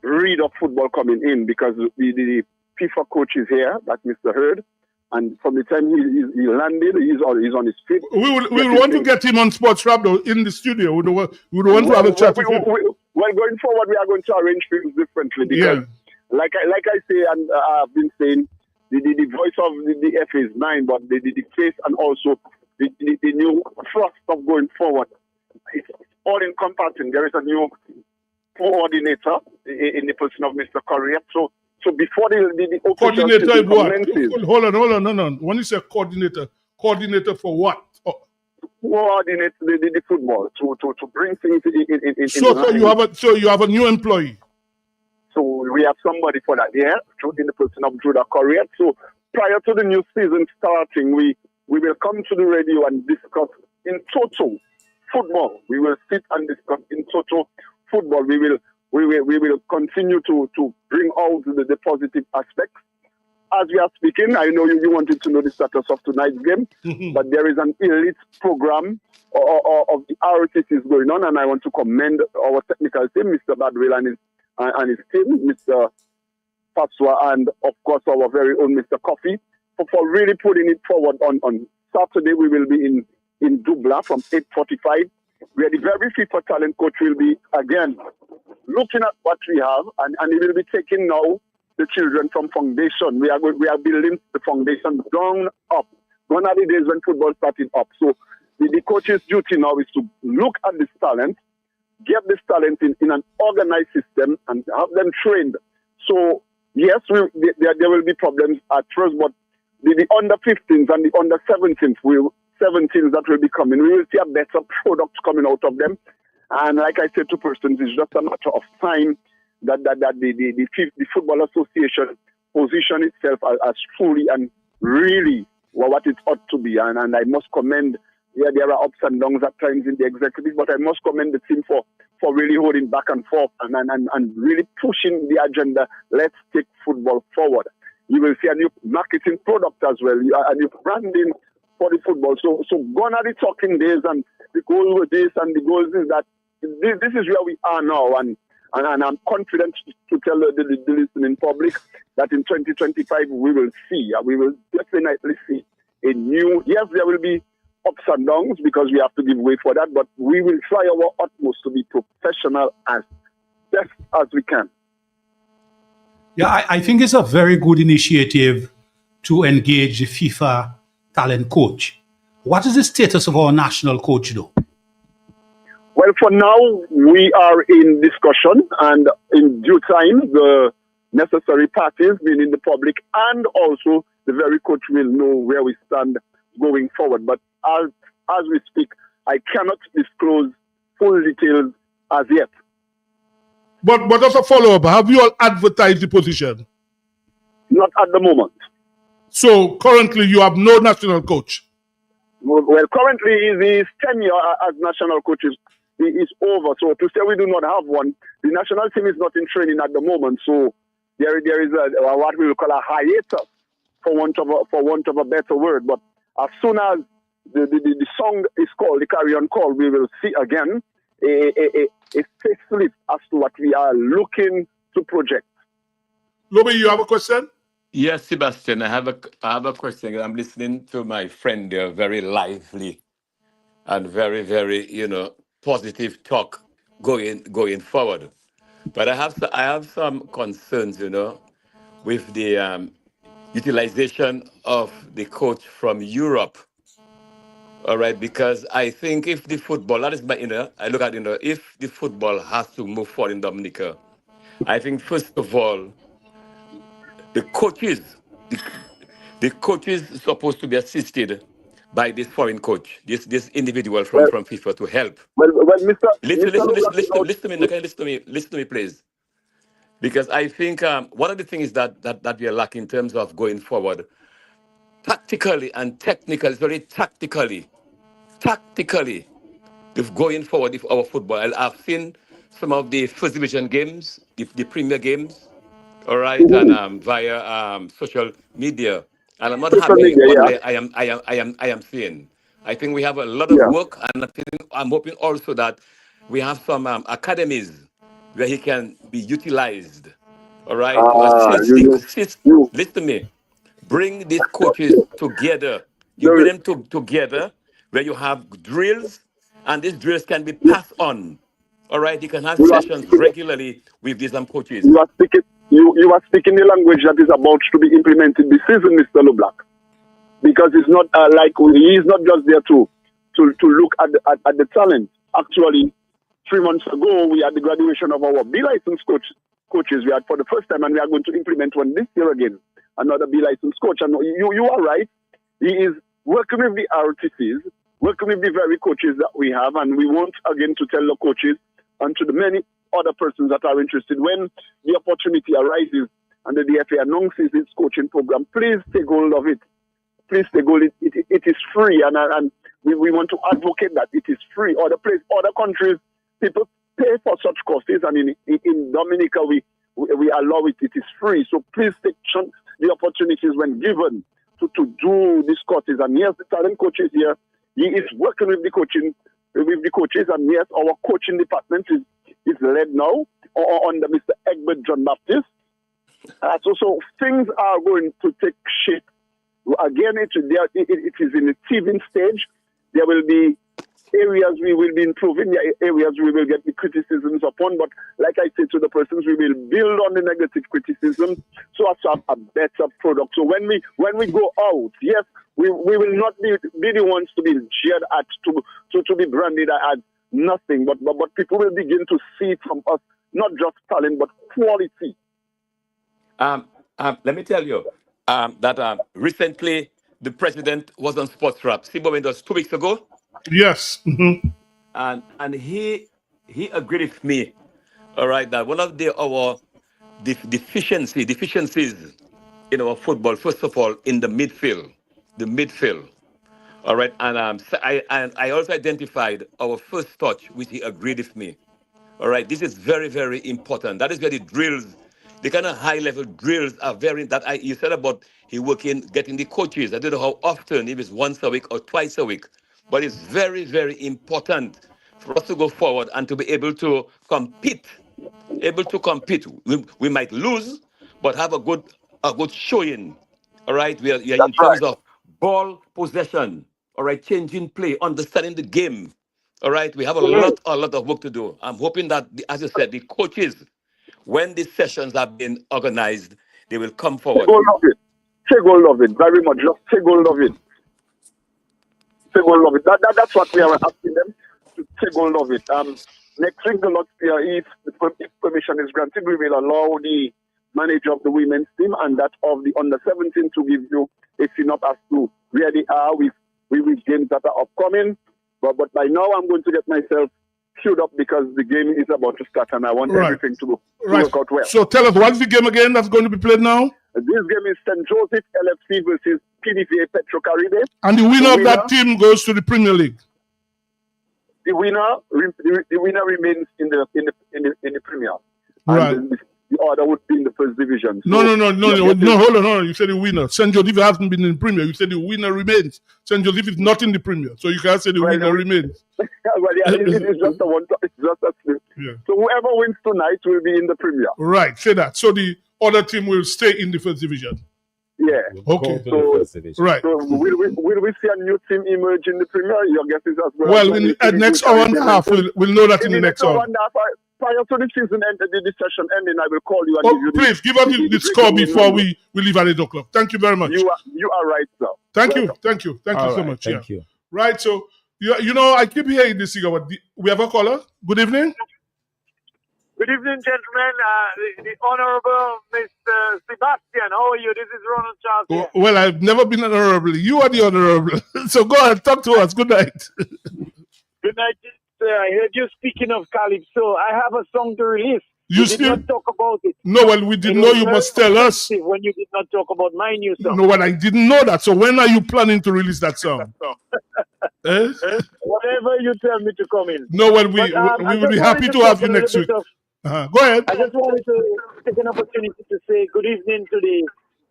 breed of football coming in, because the FIFA coach is here, that's Mr. Hurd. And from the time he landed, he's on his feet. We will want to get him on Sports Rap though, in the studio. We want to have a chat with him. Well, going forward, we are going to arrange things differently, because, like I say, and I've been saying, the voice of the FA is mine, but the face and also the new thrust of going forward, it's all encompassing. There is a new coordinator in the person of Mr. Correa. So before the coordinator commences, what? Hold on. When you say coordinator for what? Coordinate the football to bring things in. So you have a new employee. So we have somebody for that, in the person of Judah Correa. So prior to the new season starting, we will come to the radio and discuss in total football. We will sit and discuss in total football. We will continue to bring out the positive aspects. As we are speaking, I know you wanted to know the status of tonight's game, but there is an elite program of the RTCs going on, and I want to commend our technical team, Mr. Badwell and his team, Mr. Paswa, and of course our very own Mr. Coffee, for really putting it forward. On Saturday, we will be in Dubla from 8:45, where the very FIFA talent coach will be again looking at what we have, and he will be taking now the children from foundation. We are building the foundation down up. Gone are the days when football started up. So the coach's duty now is to look at this talent, get this talent in an organized system, and have them trained. So yes, there will be problems at first, but the under 15s and the under 17s that will be coming, we will see a better product coming out of them. And like I said to persons, it's just a matter of time that the Football Association position itself as truly and really what it ought to be. And I must commend, there are ups and downs at times in the executive, but I must commend the team for really holding back and forth and really pushing the agenda. Let's take football forward. You will see a new marketing product as well, a new branding for the football. So gone are the talking days and the goal with this and the goals is that this is where we are now. And I'm confident to tell the listening public that in 2025 we will definitely see a new, yes, there will be ups and downs because we have to give way for that, but we will try our utmost to be professional as best as we can. Yeah, I think it's a very good initiative to engage the FIFA talent coach. What is the status of our national coach, though? Well, for now, we are in discussion, and in due time, the necessary parties, meaning the public and also the very coach, will know where we stand going forward. But as we speak, I cannot disclose full details as yet. But as a follow-up, have you all advertised the position? Not at the moment. So currently you have no national coach? Well, currently his tenure as national coach is over. So to say we do not have one, the national team is not in training at the moment. So there is what we will call a hiatus, for want of a better word. But as soon as the song is called, the carry-on call, we will see again a facelift as to what we are looking to project. Lobi, you have a question? Yes, Sebastian, I have a question. I'm listening to my friend there, very lively and very, very, positive talk going forward. But I have some concerns, with the utilization of the coach from Europe. All right, because I think if the football, that is my I look at if the football has to move forward in Dominica, I think first of all, the coaches, The coach is supposed to be assisted by this foreign coach, this individual Well, from FIFA to help. well, Mr. Listen, Mr. listen, listen, Lublak, listen to me. Okay, listen to me, please. Because I think one of the things that we are lacking in terms of going forward, tactically and technically, very tactically, if going forward with our football. I've seen some of the first division games, the premier games, all right, and via social media. And I'm not social happy media, with what yeah, I am seeing. I think we have a lot of yeah. work, and I'm hoping also that we have some academies where he can be utilized, all right, to assist You, listen to me, bring these coaches together. You bring the, them together where you have drills, and these drills can be passed on. All right, you can have you are sessions regularly with these coaches. you are speaking you are speaking the language that is about to be implemented this season, Mr. Lublak. Because it's not like he is not just there to look at the talent. Actually, 3 months ago we had the graduation of our B license coaches. We had for the first time, and we are going to implement one this year again. Another B license coach, and you are right. He is working with the RTCs, working with the very coaches that we have, and we want again to tell the coaches and to the many other persons that are interested, when the opportunity arises and the DFA announces its coaching program, please take hold of it. Please take hold. It is free, and we want to advocate that it is free. Other countries, people pay for such courses, and in Dominica we allow it. It is free. So please take the opportunities when given to do these courses. And yes, the talent coach is here. He is working with the coaches, and yes, our coaching department is led now under Mr. Egbert John Baptist. So things are going to take shape. Again, it is in the teething stage. There will be areas we will be improving, areas we will get the criticisms upon. But like I said to the persons, we will build on the negative criticism so as to have a better product. So when we go out, yes, we will not be the ones to be jeered at, to be branded as nothing. But people will begin to see from us not just talent but quality. Let me tell you that recently the president was on Sports Rap. See, when it was 2 weeks ago. Yes. And he agreed with me. All right, that one of our deficiencies in our football, first of all, in the midfield. All right, and I also identified our first touch, which he agreed with me. All right, this is very, very important. That is where the drills, the kind of high-level drills are very, you said about he working, getting the coaches. I don't know how often, if it's once a week or twice a week, but it's very, very important for us to go forward and to be able to compete. We might lose, but have a good showing. All right, we are in terms of ball possession. All right, changing play, understanding the game. All right, we have a lot of work to do. I'm hoping that, as you said, the coaches, when these sessions are being organized, they will come forward. Take hold of it very much. Just take hold of it. Take hold of it. That's what we are asking them to take hold of it. Next week, if permission is granted, we will allow the manager of the women's team and that of the under 17 to give you a synopsis as to where they are with games that are upcoming. But by now, I'm going to get myself queued up because the game is about to start and I want everything to work out well. So tell us, what's the game again that's going to be played now? This game is St. Joseph LFC versus PDVA Petro Caribe. And the winner of that team goes to the Premier League. The winner remains in the Premier. Right. And the other would be in the first division. So no, hold on. You said the winner. St. Joseph hasn't been in the Premier. You said the winner remains. St. Joseph is not in the Premier. So you can't say the winner remains. Well, yeah, it's just a slip. Yeah. So whoever wins tonight will be in the Premier. Right, say that. So the other team will stay in the first division. Yeah. Okay. So, right. So will we see a new team emerge in the Premier? Your guess is as well. Well, in the next hour and a half, we'll know that in the next hour. Prior to the season end, the session ending, I will call you and give you please give us the score before we leave at 8 o'clock. Thank you very much. You are right, sir. Thank you so much. Thank you. Right, so you know, I keep hearing this thing about we have a caller. Good evening. Good evening, gentlemen. The Honorable Mr. Sebastian, how are you? This is Ronald Charles here. Well, I've never been an honorable. You are the honorable. So go ahead, talk to us. Good night. Good night, sir. I heard you speaking of Calypso. I have a song to release. You did not talk about it. No, well, we didn't It know. was You very must tell us. offensive when you did not talk about my new song. No, well, I didn't know that. So when are you planning to release that song? Eh? Whatever you tell me to come in. No, well, we I will be just happy wanted to have talk you a little next bit week. of- Go ahead. I just wanted to take an opportunity to say good evening to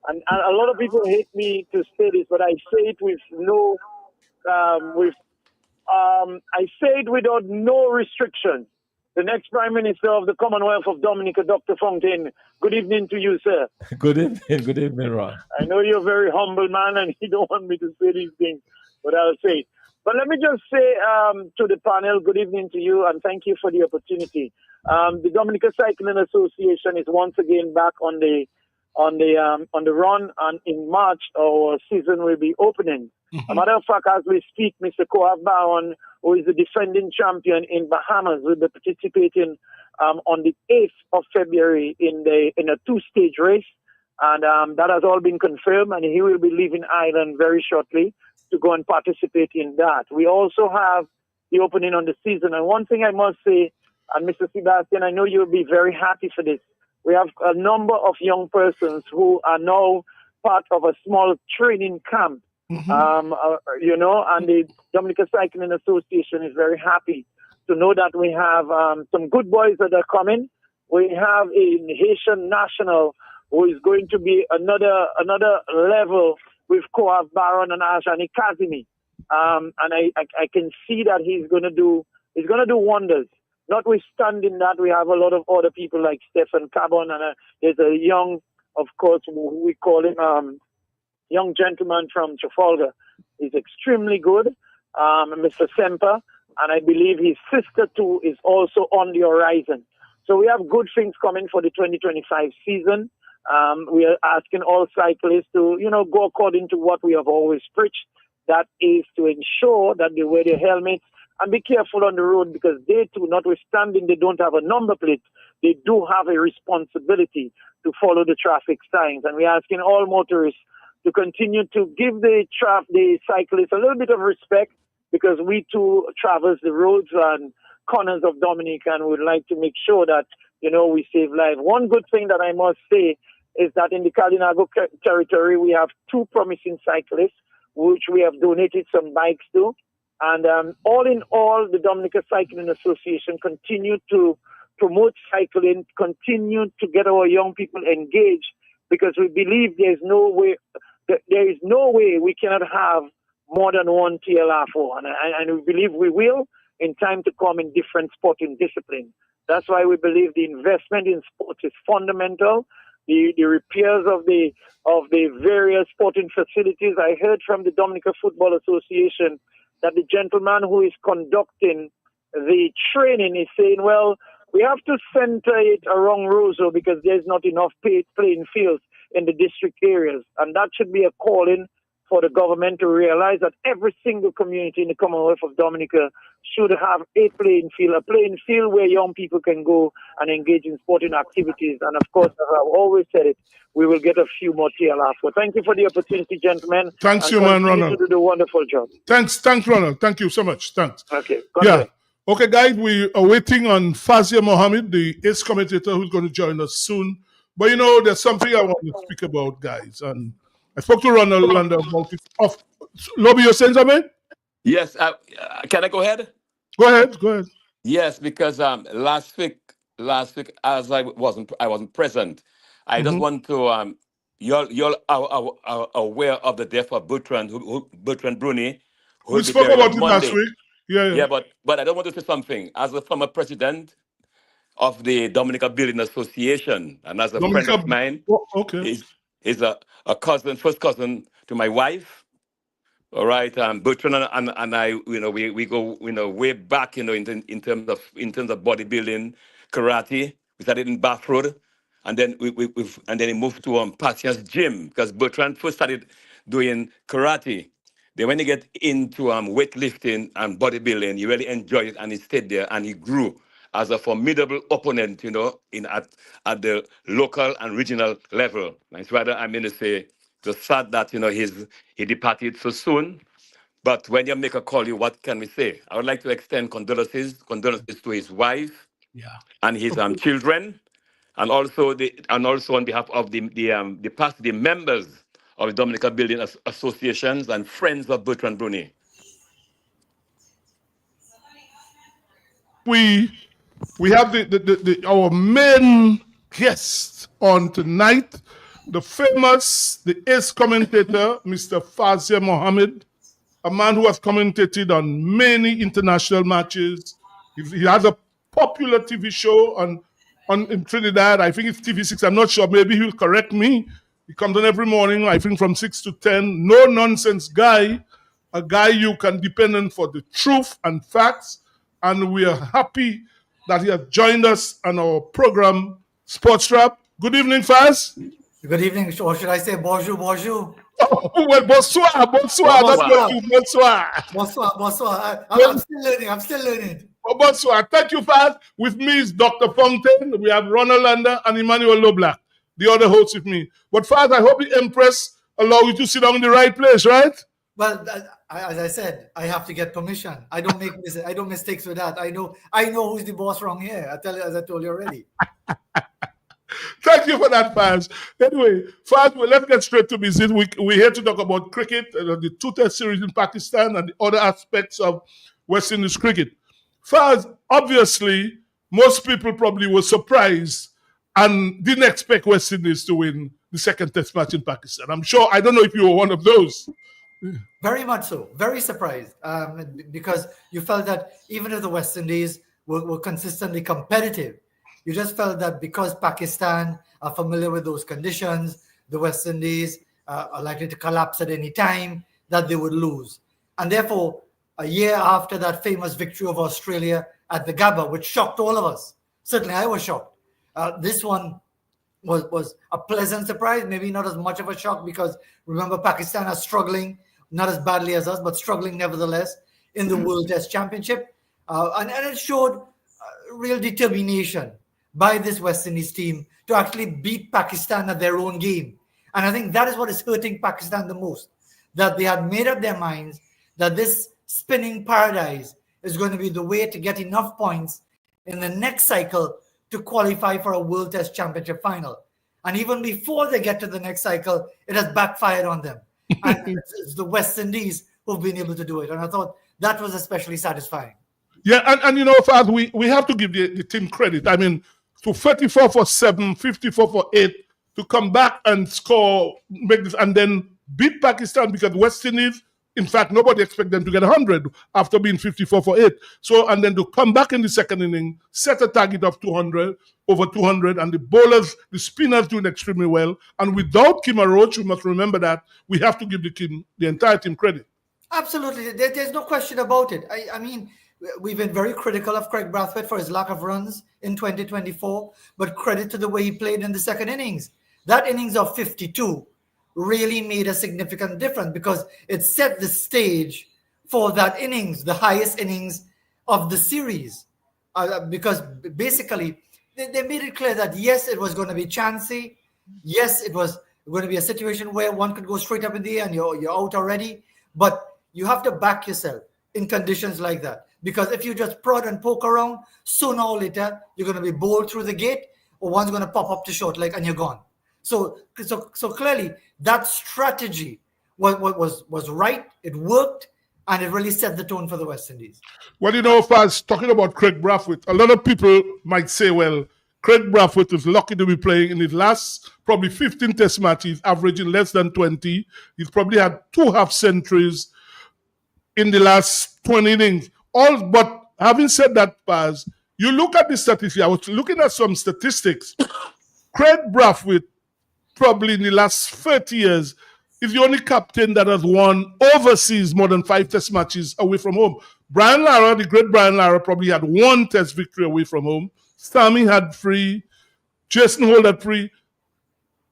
and a lot of people hate me to say this, but I say it with I say it without no restrictions. The next Prime Minister of the Commonwealth of Dominica, Dr. Fontaine. Good evening to you, sir. Good evening, Ron. I know you're a very humble man and you don't want me to say these things, but I'll say it. But let me just say to the panel, good evening to you and thank you for the opportunity. The Dominica Cycling Association is once again back on the run, and in March our season will be opening. A matter of fact, as we speak, Mr. Coab Baron, who is the defending champion in Bahamas, will be participating on the 8th of February in a two-stage race. And that has all been confirmed, and he will be leaving Ireland very shortly to go and participate in that. We also have the opening on the season. And one thing I must say, and Mr. Sebastian, I know you'll be very happy for this. We have a number of young persons who are now part of a small training camp. And the Dominica Cycling Association is very happy to know that we have some good boys that are coming. We have a Haitian national who is going to be another level with Coab Baron and Ajani Kazimi. And I can see that he's gonna do wonders. Notwithstanding that, we have a lot of other people like Stephen Cabon, and there's a young, of course, who we call him young gentleman from Trafalgar. He's extremely good, Mr. Semper, and I believe his sister too is also on the horizon. So we have good things coming for the 2025 season. We are asking all cyclists to, go according to what we have always preached. That is to ensure that they wear their helmets and be careful on the road, because they too, notwithstanding they don't have a number plate, they do have a responsibility to follow the traffic signs. And we're asking all motorists to continue to give the cyclists a little bit of respect, because we too traverse the roads and corners of Dominica and would like to make sure that, we save lives. One good thing that I must say is that in the Kalinago territory, we have two promising cyclists, which we have donated some bikes to. And all in all, the Dominica Cycling Association continue to promote cycling, continue to get our young people engaged, because we believe there is no way we cannot have more than one TLR4. And we believe we will in time to come in different sporting disciplines. That's why we believe the investment in sports is fundamental. The repairs of the various sporting facilities. I heard from the Dominica Football Association that the gentleman who is conducting the training is saying, well, we have to center it around Roseau because there's not enough playing fields in the district areas. And that should be a calling for the government to realize that every single community in the Commonwealth of Dominica should have a playing field where young people can go and engage in sporting activities. And of course, as I've always said it, we will get a few more TLR. So thank you for the opportunity, gentlemen. Thanks, you man, Ronald. To do the wonderful job. Thanks, Ronald. Thank you so much. Thanks. Okay. Okay, guys, we are waiting on Fazia Mohammed, the ace commentator, who's going to join us soon. But there's something I want to speak about, guys. And I spoke to Ronald Lander about it. Lobby, you're saying something? Yes. Can I go ahead? Go ahead. Yes, because last week, as I wasn't present. I just want to you're aware of the death of Bertrand Bruni. We spoke about it last week. Yeah. But I don't want to say something as a former president of the Dominica Building Association, and as a friend of mine. Okay. He's a first cousin to my wife. All right, Bertrand and I, we go, way back, in terms of bodybuilding, karate. We started in Bath Road, and then and then he moved to Patience Gym, because Bertrand first started doing karate. Then when he get into weightlifting and bodybuilding, he really enjoyed it, and he stayed there and he grew. as a formidable opponent, at the local and regional level. It's rather, to say, just sad that, he departed so soon. But when you make a call, what can we say? I would like to extend condolences to his wife and his children, and also on behalf of the members of the Dominica Building Associations and friends of Bertrand Bruni. We have our main guest on tonight, the famous, the ace commentator, Mr. Fazia Mohammed, a man who has commentated on many international matches. He has a popular TV show in Trinidad. I think it's TV6. I'm not sure. Maybe he'll correct me. He comes on every morning, I think from 6 to 10. No nonsense guy, a guy you can depend on for the truth and facts. And we are happy that he has joined us on our program, Sports Rap. Good evening, Faz. Good evening, or should I say bonjour, bonjour? Oh, well, bonsoir, bonsoir, not bonjour, bonsoir. Bonsoir, bonsoir. I'm still learning. Oh, bonsoir. Thank you, Faz. With me is Dr. Fontaine. We have Ronald Lander and Emmanuel Loblack, the other host with me. But Faz, I hope the Empress allow you to sit down in the right place, right? Well, as I said, I have to get permission. I don't make mistakes with that. I know who's the boss wrong here. As I told you already. Thank you for that, Faz. Anyway, Faz, let's get straight to business. We're here to talk about cricket, the two-test series in Pakistan, and the other aspects of West Indies cricket. Faz, obviously, most people probably were surprised and didn't expect West Indies to win the second test match in Pakistan. I don't know if you were one of those. Very much so. Very surprised. Because you felt that even if the West Indies were consistently competitive, you just felt that because Pakistan are familiar with those conditions, the West Indies are likely to collapse at any time, that they would lose. And therefore, a year after that famous victory of Australia at the Gabba, which shocked all of us, certainly I was shocked. This one was a pleasant surprise, maybe not as much of a shock, because remember, Pakistan are struggling, not as badly as us, but struggling nevertheless in the World Test Championship. And it showed real determination by this West Indies team to actually beat Pakistan at their own game. And I think that is what is hurting Pakistan the most, that they had made up their minds that this spinning paradise is going to be the way to get enough points in the next cycle to qualify for a World Test Championship final. And even before they get to the next cycle, it has backfired on them. And it's the West Indies who've been able to do it. And I thought that was especially satisfying. Yeah, and Faz, we have to give the team credit. I mean, to 34 for 7, 54 for 8, to come back and score, make this, and then beat Pakistan, because West Indies, in fact, nobody expected them to get 100 after being 54 for 8. So, and then to come back in the second inning, set a target of 200, over 200, and the bowlers, the spinners doing extremely well. And without Kima Roach, we must remember that we have to give the entire team credit. Absolutely. There's no question about it. I mean, we've been very critical of Craig Brathwaite for his lack of runs in 2024, but credit to the way he played in the second innings. That innings of 52 really made a significant difference, because it set the stage for that innings, the highest innings of the series. Because basically, they made it clear that yes, it was going to be chancy. Yes, it was going to be a situation where one could go straight up in the air and you're out already. But you have to back yourself in conditions like that. Because if you just prod and poke around, sooner or later, you're going to be bowled through the gate, or one's going to pop up to short leg and you're gone. So clearly, that strategy was right, it worked, and it really set the tone for the West Indies. Well, Faz, talking about Craig Brathwaite, a lot of people might say, well, Craig Brathwaite is lucky to be playing in his last probably 15 test matches, averaging less than 20. He's probably had 2 half centuries in the last 20 innings. But having said that, Paz, you look at the statistics. I was looking at some statistics. Craig Brathwaite, probably in the last 30 years, is the only captain that has won overseas more than 5 test matches away from home. Brian Lara, the great Brian Lara, probably had 1 test victory away from home. Stammy had 3. Jason Holt had 3.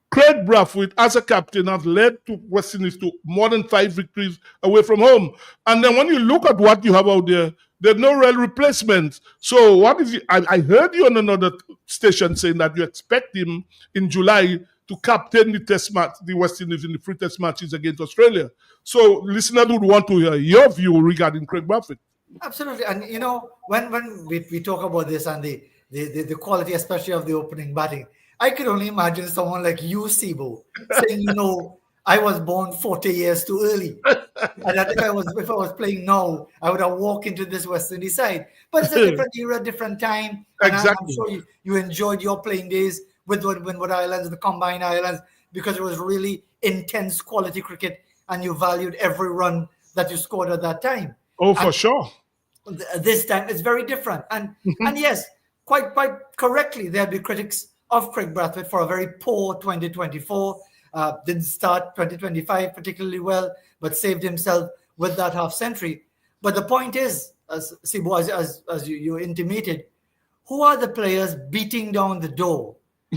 Craig Brathwaite, as a captain, has led to West Indies to more than 5 victories away from home. And then when you look at what you have out there, There's no real replacement. So what is it? I heard you on another station saying that you expect him in July to captain the test match, the West Indies in the free test matches against Australia. So listeners would want to hear your view regarding Craig Bradford. Absolutely. And you know, when we talk about this and the quality, especially of the opening batting, I could only imagine someone like you, Sibo, saying, you know, I was born 40 years too early. And that if I was playing now, I would have walked into this West Indies side. But it's a different era, different time. And I'm Exactly. sure you enjoyed your playing days with Windward Islands, the Combined Islands, because it was really intense quality cricket and you valued every run that you scored at that time. Oh, for sure. This time it's very different. And yes, quite correctly, there'll be critics of Craig Bradford for a very poor 2024. Didn't start 2025 particularly well, but saved himself with that half century. But the point is, as Sibo, as you intimated, who are the players beating down the door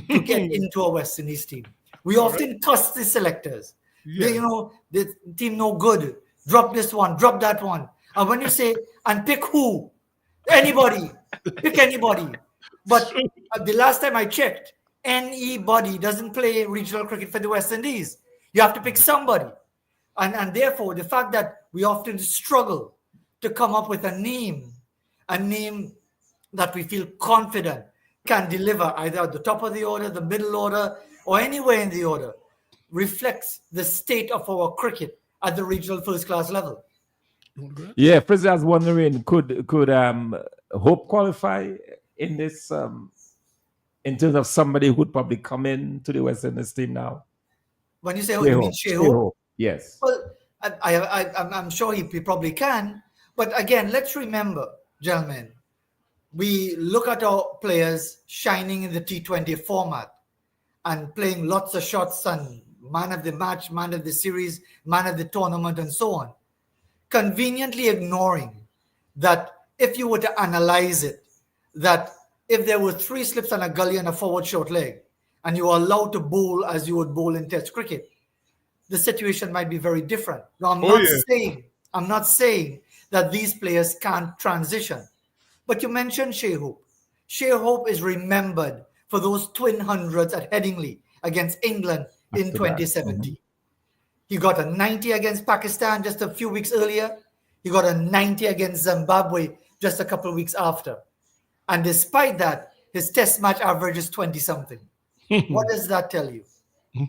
to get into a West Indies team? We often cuss the selectors. Yeah. They, you know, the team no good. Drop this one, drop that one. And when you say, and pick who? Anybody. Pick anybody. But the last time I checked, anybody doesn't play regional cricket for the West Indies. You have to pick somebody. And therefore, the fact that we often struggle to come up with a name that we feel confident can deliver either at the top of the order, the middle order, or anywhere in the order, reflects the state of our cricket at the regional first class level. Yeah, Fraser was wondering, could Hope qualify in this in terms of somebody who would probably come in to the West Indies team now? When you say Hope, you mean Shea Hope? Yes. Well, I'm sure he probably can. But again, let's remember, gentlemen, we look at our players shining in the T20 format and playing lots of shots and man of the match, man of the series, man of the tournament, and so on. Conveniently ignoring that if you were to analyze it, that if there were 3 slips and a gully and a forward short leg, and you are allowed to bowl as you would bowl in Test cricket, the situation might be very different. Now, I'm not saying that these players can't transition, but you mentioned Shea Hope. Shea Hope is remembered for those twin hundreds at Headingley against England in 2017. He got a 90 against Pakistan just a few weeks earlier. He got a 90 against Zimbabwe just a couple of weeks after. And despite that, his test match average is 20-something. What does that tell you?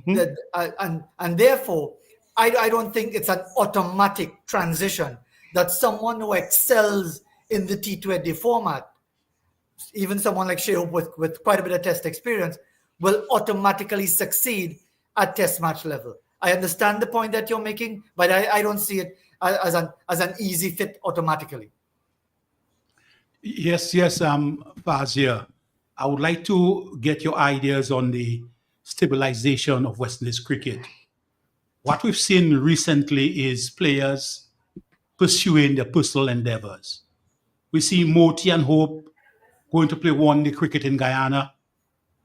And therefore, I don't think it's an automatic transition that someone who excels in the T20 format, even someone like Shea Hope with quite a bit of test experience, will automatically succeed at test match level. I understand the point that you're making, but I don't see it as an easy fit automatically. Yes, Fazia. I would like to get your ideas on the stabilization of West Indies cricket. What we've seen recently is players pursuing their personal endeavors. We see Moti and Hope going to play one-day cricket in Guyana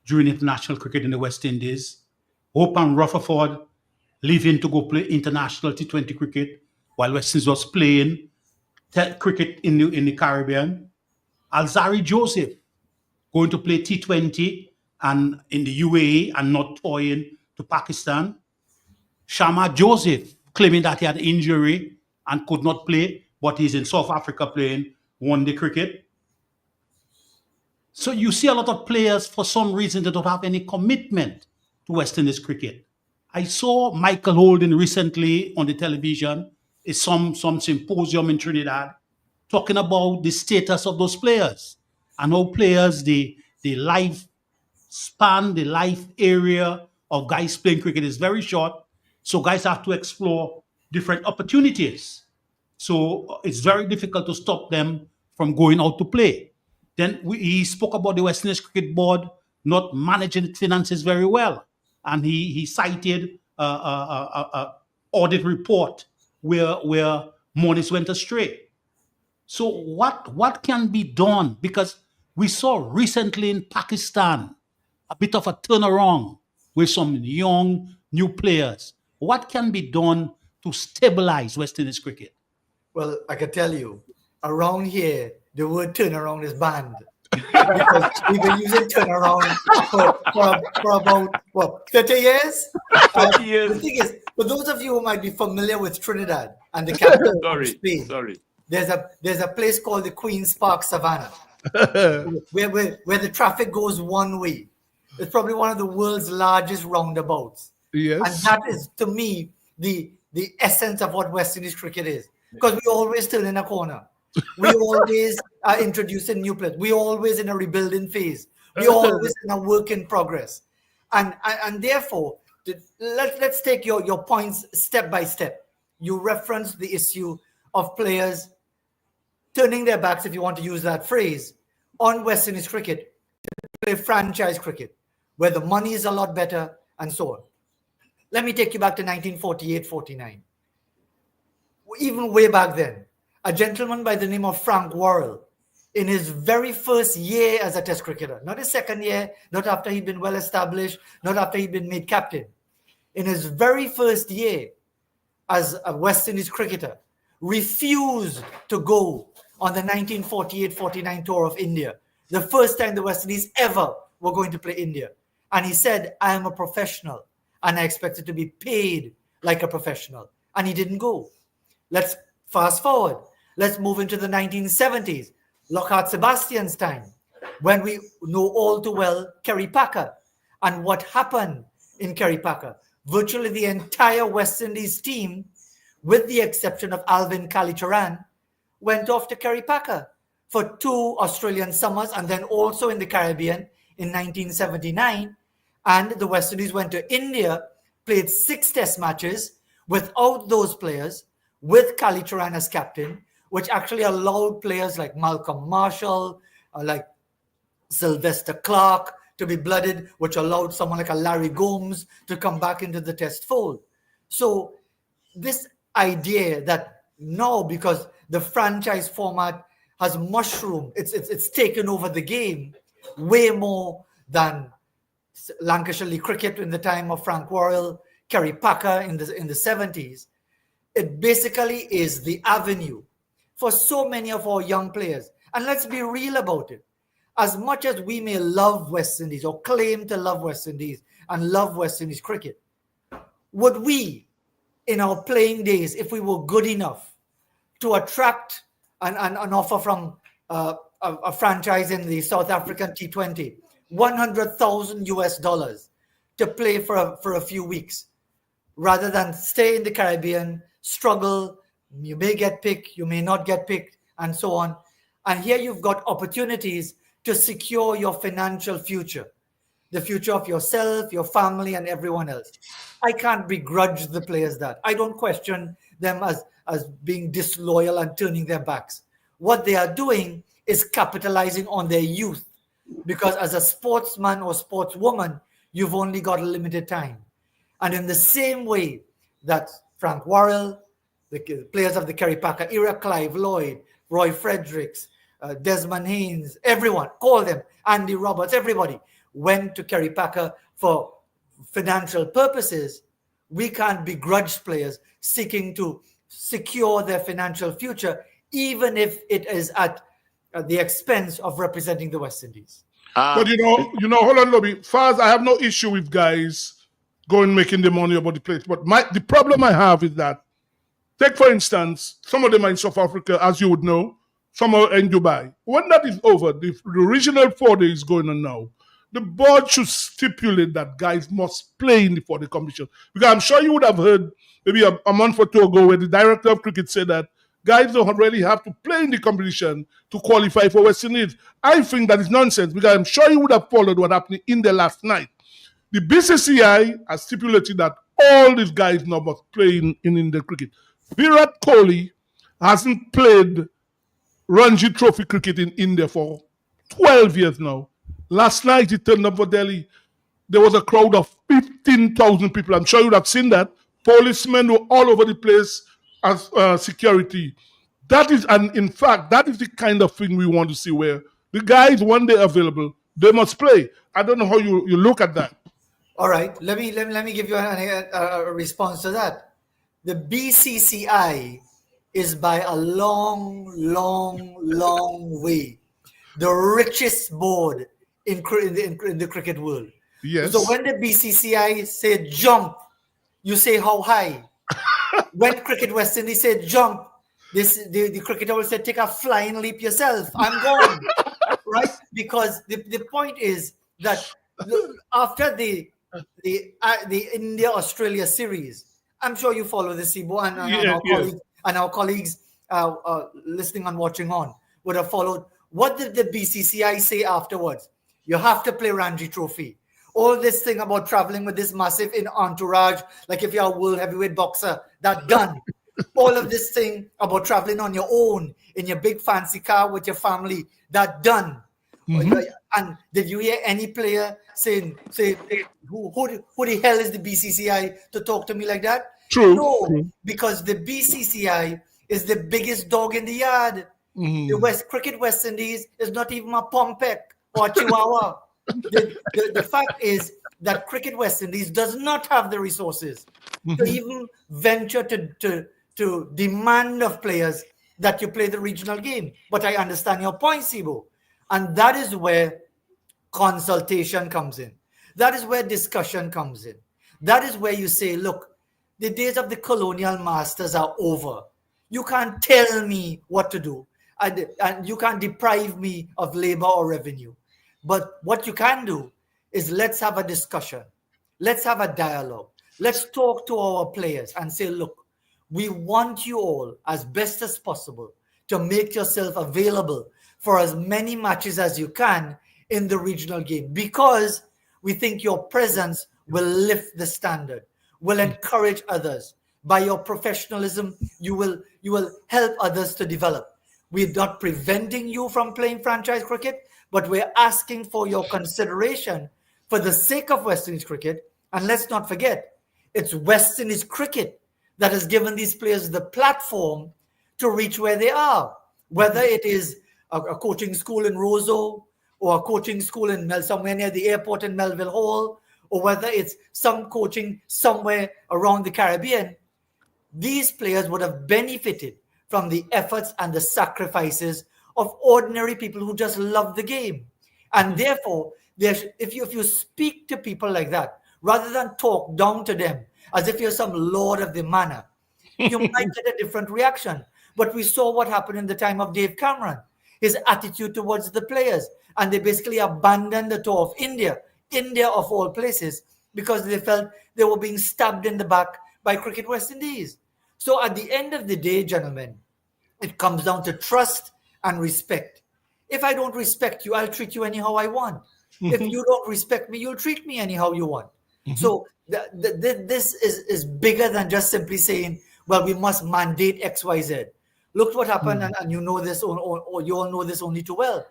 during international cricket in the West Indies. Hope and Rutherford leaving to go play international T20 cricket while West Indies was playing cricket in the Caribbean. Alzari Joseph going to play T20 and in the UAE and not toying to Pakistan. Sharma Joseph claiming that he had injury and could not play, but he's in South Africa playing one-day cricket. So you see a lot of players, for some reason, they don't have any commitment to West Indies cricket. I saw Michael Holden recently on the television, it's some symposium in Trinidad, talking about the status of those players and how players, the life span, the life area of guys playing cricket is very short. So guys have to explore different opportunities. So it's very difficult to stop them from going out to play. Then he spoke about the West Indies Cricket Board not managing its finances very well. And he cited a audit report where monies went astray. So what can be done? Because we saw recently in Pakistan a bit of a turnaround with some young new players. What can be done to stabilize West Indies cricket? Well, I can tell you, around here, the word turnaround is banned. Because we've been using turnaround for about, what, 30 years? 30 years. The thing is, for those of you who might be familiar with Trinidad and the capital of Spain, Sorry. there's a place called the Queen's Park Savannah, where the traffic goes one way. It's probably one of the world's largest roundabouts. Yes. And that is, to me, the essence of what West Indies cricket is. Because we always turn in a corner. We always are introducing new players. We always in a rebuilding phase. We always in a work in progress. And therefore, let's take your points step by step. You referenced the issue of players turning their backs, if you want to use that phrase, on West Indies cricket to play franchise cricket, where the money is a lot better and so on. Let me take you back to 1948-49. Even way back then, a gentleman by the name of Frank Worrell, in his very first year as a test cricketer, not his second year, not after he'd been well established, not after he'd been made captain. In his very first year as a West Indies cricketer, refused to go on the 1948-49 tour of India, the first time the West Indies ever were going to play India. And he said, I am a professional and I expected to be paid like a professional. And he didn't go. Let's fast forward. Let's move into the 1970s, Lockhart Sebastian's time, when we know all too well Kerry Packer and what happened in Kerry Packer. Virtually the entire West Indies team, with the exception of Alvin Kalicharan, went off to Kerry Packer for 2 Australian summers and then also in the Caribbean in 1979. And the West Indies went to India, played 6 test matches without those players, with Kalicharan as captain, which actually allowed players like Malcolm Marshall, like Sylvester Clarke to be blooded, which allowed someone like a Larry Gomes to come back into the test fold. So this idea that now, because the franchise format has mushroomed, it's taken over the game way more than Lancashire League cricket in the time of Frank Worrell, Kerry Packer in the 70s. It basically is the avenue for so many of our young players. And let's be real about it. As much as we may love West Indies or claim to love West Indies and love West Indies cricket, would we, in our playing days, if we were good enough to attract an offer from a franchise in the South African T20, $100,000 to play for a few weeks, rather than stay in the Caribbean, struggle, you may get picked, you may not get picked, and so on. And here you've got opportunities to secure your financial future, the future of yourself, your family, and everyone else. I can't begrudge the players that. I don't question them as being disloyal and turning their backs. What they are doing is capitalizing on their youth, because as a sportsman or sportswoman, you've only got a limited time. And in the same way that Frank Worrell, the players of the Kerry Packer era, Clive Lloyd, Roy Fredericks, Desmond Haynes, everyone, call them, Andy Roberts, everybody went to Kerry Packer for financial purposes. We can't begrudge players seeking to secure their financial future, even if it is at the expense of representing the West Indies. But hold on, Lobby. Faz, I have no issue with guys going making the money about the place. But the problem I have is that, take for instance, some of them are in South Africa, as you would know, some are in Dubai. When that is over, the regional 4 days going on now, the board should stipulate that guys must play in the 4-day competition. Because I'm sure you would have heard maybe a month or 2 ago where the director of cricket said that guys don't really have to play in the competition to qualify for West Indies. I think that is nonsense, because I'm sure you would have followed what happened in there last night. The BCCI has stipulated that all these guys now must play in Indian cricket. Virat Kohli hasn't played Ranji Trophy cricket in India for 12 years now. Last night he turned up for Delhi. There was a crowd of 15,000 people. I'm sure you would have seen that. Policemen were all over the place as security. That is, and in fact, that is the kind of thing we want to see, where the guys, when they're available, they must play. I don't know how you look at that. All right, let me give you a response to that. The BCCI is by a long, long, long way the richest board in the cricket world. Yes. So when the BCCI said jump, you say how high. When Cricket West Indies said jump, the cricketer will say take a flying leap yourself. I'm gone, right? Because the point is that after the India Australia series, I'm sure you follow the Sibo and our colleagues and our colleagues listening and watching on would have followed. What did the BCCI say afterwards? You have to play Ranji Trophy. All this thing about traveling with this massive entourage, like if you're a world heavyweight boxer, that done. All of this thing about traveling on your own in your big fancy car with your family, that done. And did you hear any player say who the hell is the BCCI to talk to me like that? True. No, because the BCCI is the biggest dog in the yard. The Cricket West Indies is not even a Pompek or a Chihuahua. The fact is that Cricket West Indies does not have the resources to even venture to demand of players that you play the regional game. But I understand your point, Sibo. And that is where consultation comes in. That is where discussion comes in. That is where you say, look, the days of the colonial masters are over. You can't tell me what to do. And you can't deprive me of labor or revenue. But what you can do is let's have a discussion. Let's have a dialogue. Let's talk to our players and say, look, we want you all as best as possible to make yourself available for as many matches as you can in the regional game, because we think your presence will lift the standard, will encourage others. By your professionalism, you will help others to develop. We're not preventing you from playing franchise cricket, but we're asking for your consideration for the sake of West Indies cricket. And let's not forget, it's West Indies cricket that has given these players the platform to reach where they are, whether it is a coaching school in Roseau or a coaching school in somewhere near the airport in Melville Hall, or whether it's some coaching somewhere around the Caribbean. These players would have benefited from the efforts and the sacrifices of ordinary people who just love the game. And therefore, if you speak to people like that, rather than talk down to them as if you're some lord of the manor, you might get a different reaction. But we saw what happened in the time of Dave Cameron, his attitude towards the players. And they basically abandoned the tour of India of all places, because they felt they were being stabbed in the back by Cricket West Indies. So at the end of the day, gentlemen, it comes down to trust and respect. If I don't respect you, I'll treat you anyhow I want. If you don't respect me, you'll treat me anyhow you want. So this is bigger than just simply saying, well, we must mandate X, Y, Z. Look what happened, and you know this, or you all know this only too well.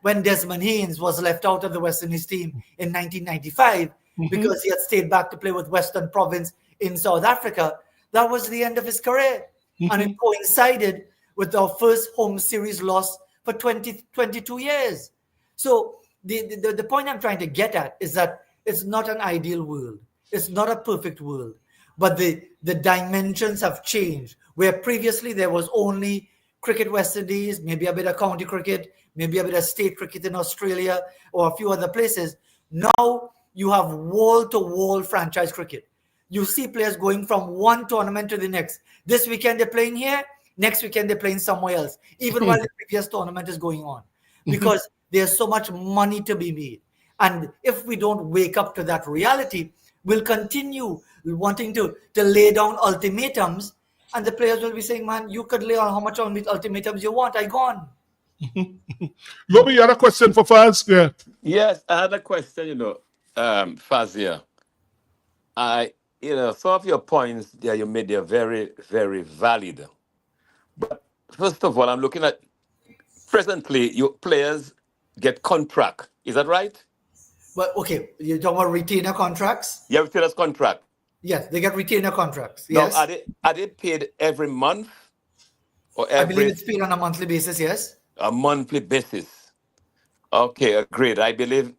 When Desmond Haynes was left out of the West Indies team in 1995 because he had stayed back to play with Western Province in South Africa, that was the end of his career. And it coincided with our first home series loss for 22 years. So the point I'm trying to get at is that it's not an ideal world. It's not a perfect world. But the dimensions have changed, where previously there was only Cricket West Indies, maybe a bit of county cricket, maybe a bit of state cricket in Australia or a few other places. Now you have wall-to-wall franchise cricket. You see players going from one tournament to the next. This weekend they're playing here, next weekend they're playing somewhere else, even while the previous tournament is going on, because there's so much money to be made. And if we don't wake up to that reality, we'll continue wanting to lay down ultimatums, and the players will be saying, man, you could lay on how much ultimatums you want. I gone. Lobi, you had a question for Faz? Yeah. Yes, I had a question, Fazia. Some of your points there you made, they're very, very valid. But first of all, I'm looking at presently your players get contract. Is that right? But okay, you're talking about retainer contracts? Yeah, retainers contract. Yes, they get retainer contracts. Now, Yes. are they paid every month or I believe it's paid on a monthly basis, yes. a monthly basis? Okay, great. I believe,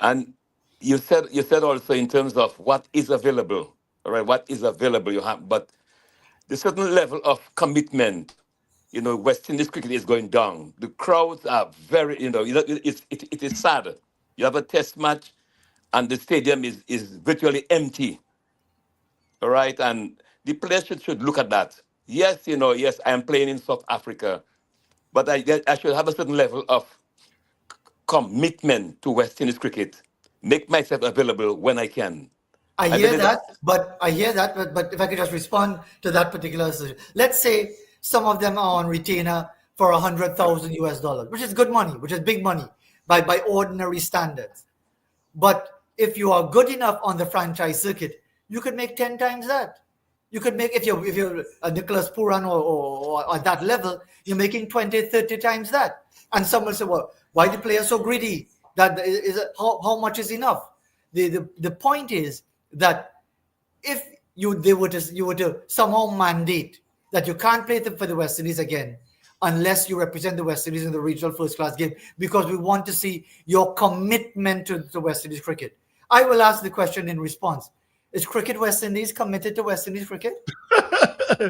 and you said also in terms of what is available, all right? What is available you have, but the certain level of commitment. West Indies cricket is going down. The crowds are very, it is sad. You have a test match and the stadium is virtually empty. All right. And the players should look at that. Yes, yes, I am playing in South Africa, but I should have a certain level of commitment to West Indies cricket. Make myself available when I can. I hear that, but if I could just respond to that particular situation. Let's say some of them are on retainer for $100,000 which is good money, which is big money by ordinary standards. But if you are good enough on the franchise circuit, you could make 10 times that. You could make, if you're a Nicholas Puran or at that level, you're making 20, 30 times that. And someone will say, well, why the player so greedy? That is how much is enough? The point is that if you were to somehow mandate that you can't play for the West Indies again unless you represent the West Indies in the regional first class game, because we want to see your commitment to the West Indies cricket. I will ask the question in response. Is Cricket West Indies committed to West Indies cricket?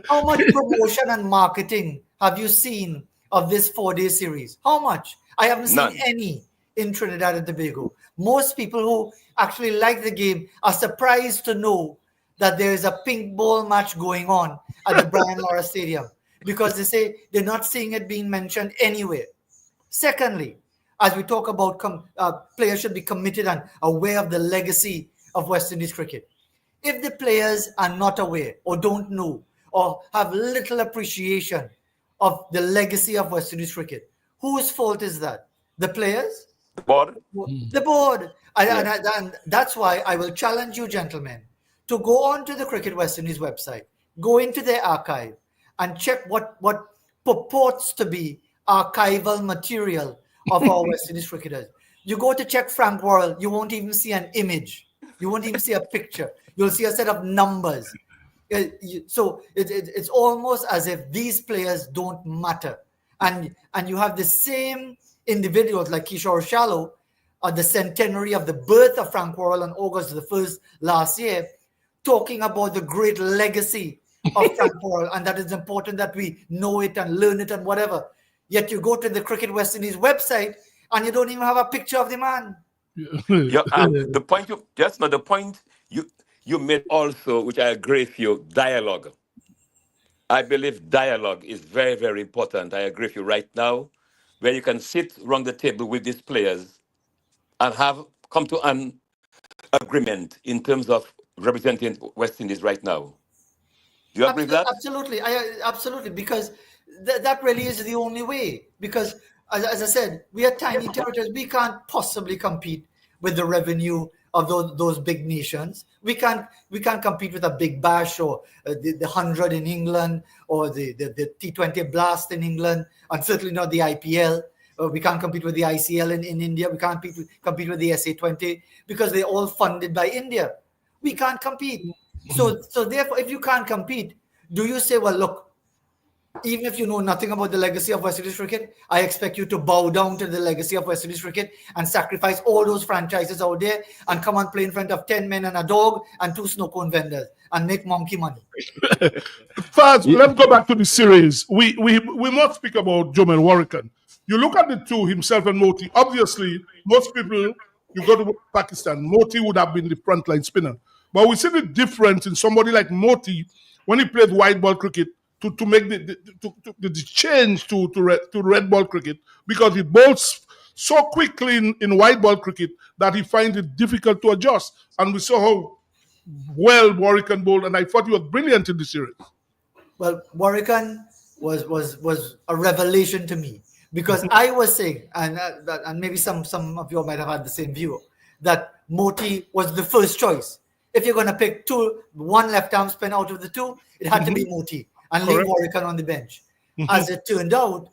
How much promotion and marketing have you seen of this 4-day series? How much? I haven't seen any in Trinidad and Tobago. Most people who actually like the game are surprised to know that there is a pink ball match going on at the Brian Lara Stadium, because they say they're not seeing it being mentioned anywhere. Secondly, as we talk about players should be committed and aware of the legacy of West Indies cricket. If the players are not aware or don't know or have little appreciation of the legacy of West Indies cricket, whose fault is that? The players? The board? The board. And that's why I will challenge you, gentlemen, to go on to the Cricket West Indies website, go into their archive and check what purports to be archival material of our West Indies cricketers. You go to check Frank Worrell, you won't even see an image. You won't even see a picture. You'll see a set of numbers. So it's almost as if these players don't matter. And you have the same individuals like Kishore Shallow at the centenary of the birth of Frank Worrell on August the 1st last year, talking about the great legacy of Frank Worrell, and that it's important that we know it and learn it and whatever. Yet you go to the Cricket West Indies website and you don't even have a picture of the man. The point you made also, which I agree with you, dialogue. I believe dialogue is very, very important. I agree with you right now, where you can sit around the table with these players and come to an agreement in terms of representing West Indies right now. Do you agree with that? Absolutely. Absolutely, because that really is the only way. Because, as I said, we are tiny territories. We can't possibly compete with the revenue of those big nations. We can't compete with a Big Bash or the 100 in England or the T20 Blast in England, and certainly not the IPL. We can't compete with the ICL in India. We can't compete with the SA20 because they're all funded by India. We can't compete. So therefore, if you can't compete, do you say, well, look, even if you know nothing about the legacy of West Indies cricket, I expect you to bow down to the legacy of West Indies cricket and sacrifice all those franchises out there and come and play in front of 10 men and a dog and 2 snow cone vendors and make monkey money. First, let's go back to the series. We must speak about Jomel Warrican. You look at the two, himself and Moti. Obviously, most people, you go to Pakistan, Moti would have been the frontline spinner. But we see the difference in somebody like Moti when he played white ball cricket to make the change to red ball cricket, because he bowls so quickly in white ball cricket that he finds it difficult to adjust. And we saw how well Warrican bowled, and I thought he was brilliant in the series. Well, Warrican was a revelation to me, because I was saying, and maybe some of you might have had the same view, that Moti was the first choice. If you're going to pick one left-arm spin out of the two, it had to be Moti and leave Warrican on the bench. As it turned out,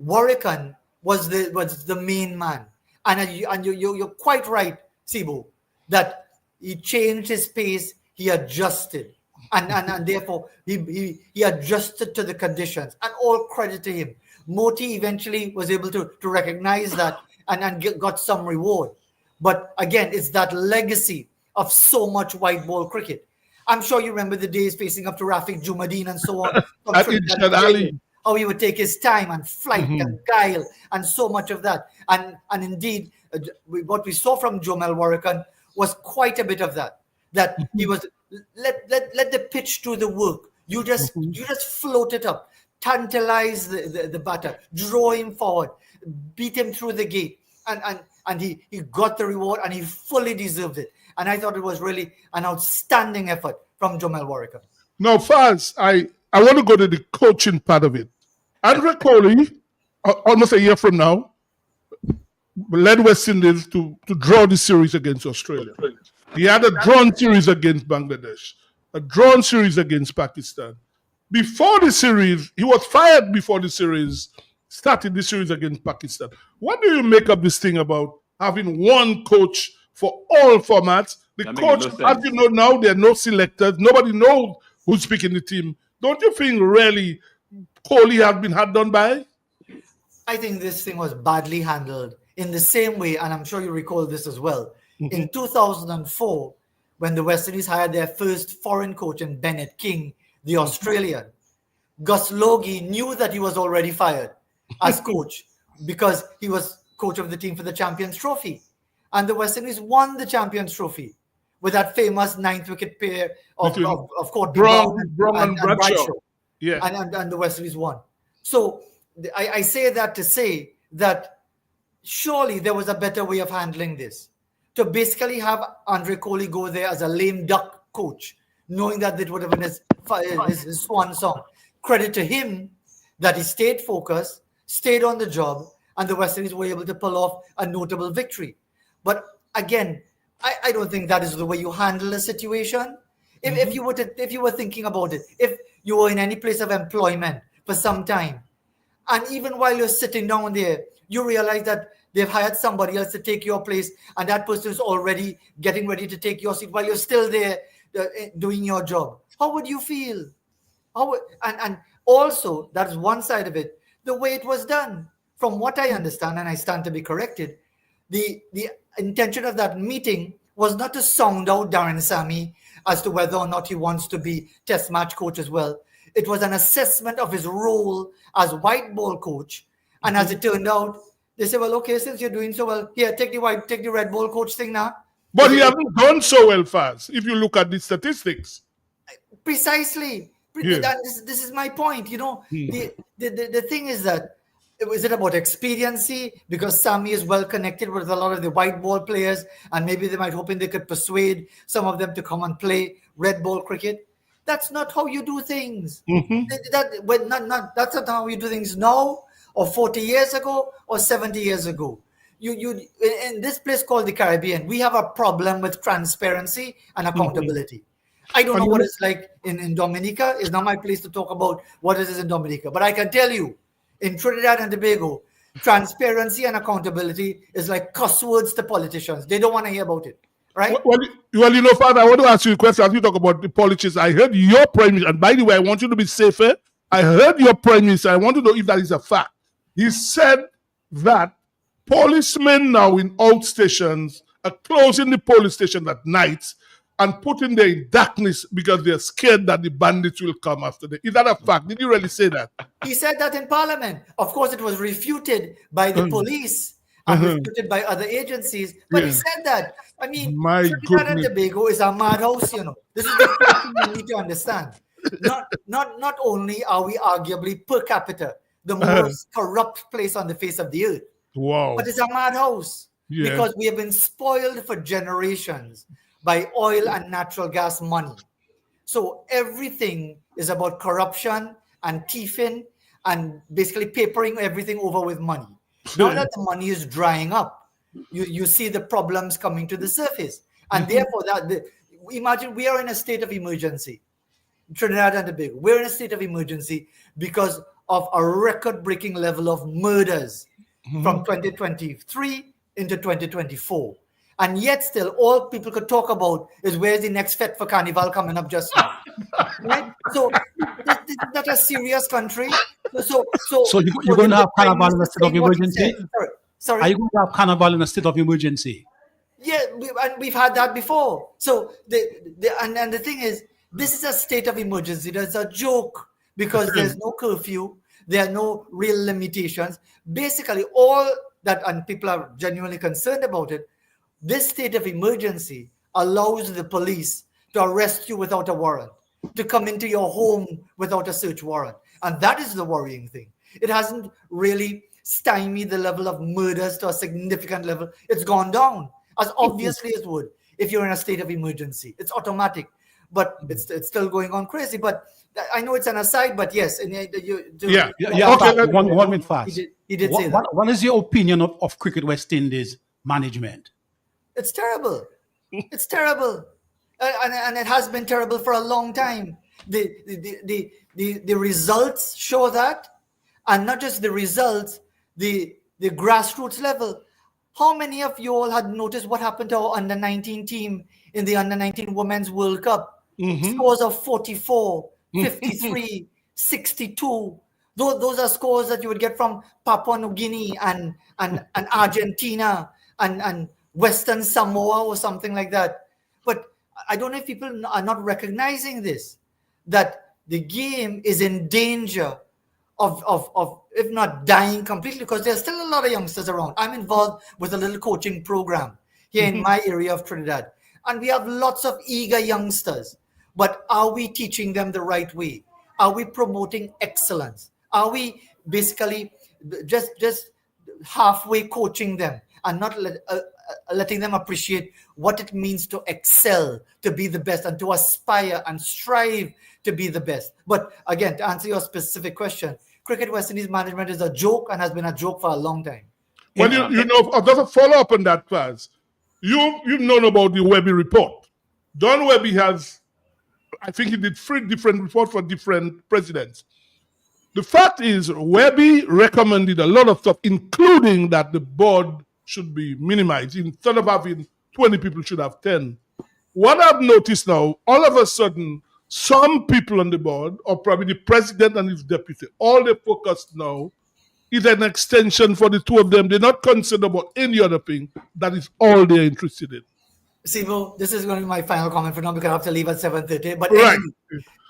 Warrican was the main man, and you're quite right, Sibu, that he changed his pace, he adjusted, and therefore he adjusted to the conditions, and all credit to him. Moti eventually was able to recognize that and got some reward. But again, it's that legacy of so much white ball cricket. I'm sure you remember the days facing up to Rafik Jumadeen and so on. From At Trinidad Irshad and Tobago. Ali. How he would take his time and flight and guile and so much of that. And indeed, what we saw from Jomel Warrican was quite a bit of that. That he was let the pitch do the work. You just float it up, tantalize the batter, draw him forward, beat him through the gate, and he got the reward and he fully deserved it. And I thought it was really an outstanding effort from Jomel Warrican. Now, Faz, I want to go to the coaching part of it. Andre Coley, almost a year from now, led West Indies to draw the series against Australia. He had a drawn series against Bangladesh, a drawn series against Pakistan. Before the series, he was fired before the series started the series against Pakistan. What do you make of this thing about having one coach for all formats? The coach, as you know now, there are no selectors. Nobody knows who's picking the team. Don't you think really Kohli has been hard done by? I think this thing was badly handled in the same way, and I'm sure you recall this as well. In 2004, when the West Indies hired their first foreign coach in Bennett King, the Australian, Gus Logie knew that he was already fired as coach because he was coach of the team for the Champions Trophy. And the West Indies won the Champions Trophy with that famous 9th wicket pair of Courtney Brown and Bradshaw. Yeah. And the West Indies won. So I say that to say that surely there was a better way of handling this. To basically have Andre Coley go there as a lame duck coach, knowing that it would have been his swan song. Credit to him that he stayed focused, stayed on the job, and the West Indies were able to pull off a notable victory. But again, I don't think that is the way you handle a situation. If you were thinking about it, if you were in any place of employment for some time, and even while you're sitting down there, you realize that they've hired somebody else to take your place, and that person is already getting ready to take your seat while you're still there doing your job. How would you feel? And also, that's one side of it, the way it was done. From what I understand, and I stand to be corrected, the intention of that meeting was not to sound out Darren Sammy as to whether or not he wants to be test match coach as well. It was an assessment of his role as white ball coach. And as it turned out, they said, well, okay, since you're doing so well, here, take the red ball coach thing now. But he hasn't done so well, Faz, if you look at the statistics. Precisely. Yeah. This is my point. You know, the thing is that, is it about expediency? Because Sammy is well connected with a lot of the white ball players, and maybe they might hoping they could persuade some of them to come and play red ball cricket. That's not how you do things. That's not how you do things now, or 40 years ago, or 70 years ago. You in this place called the Caribbean, we have a problem with transparency and accountability. I don't know what it's like in Dominica. It's not my place to talk about what it is in Dominica. But I can tell you, in Trinidad and Tobago, transparency and accountability is like cuss words to politicians. They don't want to hear about it. Right? Well, you know, Father, I want to ask you a question as you talk about the politicians. I heard your Prime Minister, and by the way, I want you to be safer. I heard your Prime Minister. I want to know if that is a fact. He said that policemen now in outstations are closing the police station at night and putting them in darkness because they're scared that the bandits will come after them. Is that a fact? Did you really say that? He said that in Parliament. Of course, it was refuted by the police and refuted by other agencies. But he said that. I mean, Trinidad and Tobago is a madhouse, you know. This is the first thing you need to understand. Not only are we arguably per capita the most corrupt place on the face of the earth, but it's a madhouse because we have been spoiled for generations by oil and natural gas money. So everything is about corruption and thieving and basically papering everything over with money. Now that the money is drying up, you see the problems coming to the surface. And therefore, imagine we are in a state of emergency. Trinidad and Tobago, we're in a state of emergency because of a record-breaking level of murders from 2023 into 2024. And yet still, all people could talk about is where's the next fete for Carnival coming up just now. Right? So this is not a serious country. So you're going to have Carnival in a state of emergency? Sorry? Are you going to have Carnival in a state of emergency? Yeah, and we've had that before. So the thing is, This is a state of emergency. That's a joke because there's no curfew. There are no real limitations. Basically, all that, and people are genuinely concerned about it, this state of emergency allows the police to arrest you without a warrant, to come into your home without a search warrant. And that is the worrying thing. It hasn't really stymied the level of murders to a significant level. It's gone down, as obviously it would if you're in a state of emergency. It's automatic, but it's still going on crazy. But I know it's an aside, but yes. And Okay, one minute fast. He did say that. What is your opinion of Cricket West Indies management? It's terrible. It's terrible. And it has been terrible for a long time. The results show that, and not just the results, the grassroots level. How many of you all had noticed what happened to our under-19 team in the under-19 Women's World Cup? Scores of 44, 53, 62. Those are scores that you would get from Papua New Guinea and Argentina and Western Samoa or something like that. But I don't know if people are not recognizing this, that the game is in danger of if not dying completely, because there's still a lot of youngsters around. I'm involved with a little coaching program here in my area of Trinidad, and we have lots of eager youngsters. But are we teaching them the right way? Are we promoting excellence? Are we basically just halfway coaching them and not letting them appreciate what it means to excel, to be the best, and to aspire and strive to be the best? But again, to answer your specific question, Cricket West Indies management is a joke and has been a joke for a long time. Well, you know, there's a follow-up on that, Paz. You've known about the Webby report. Don Webby has, I think he did 3 different reports for different presidents. The fact is, Webby recommended a lot of stuff, including that the board should be minimized. Instead of having 20 people, should have 10. What I've noticed now, all of a sudden, some people on the board, or probably the president and his deputy, all they focus now is an extension for the two of them. They're not concerned about any other thing. That is all they're interested in. Sibo, this is going to be my final comment for now because I have to leave at 7:30. But right.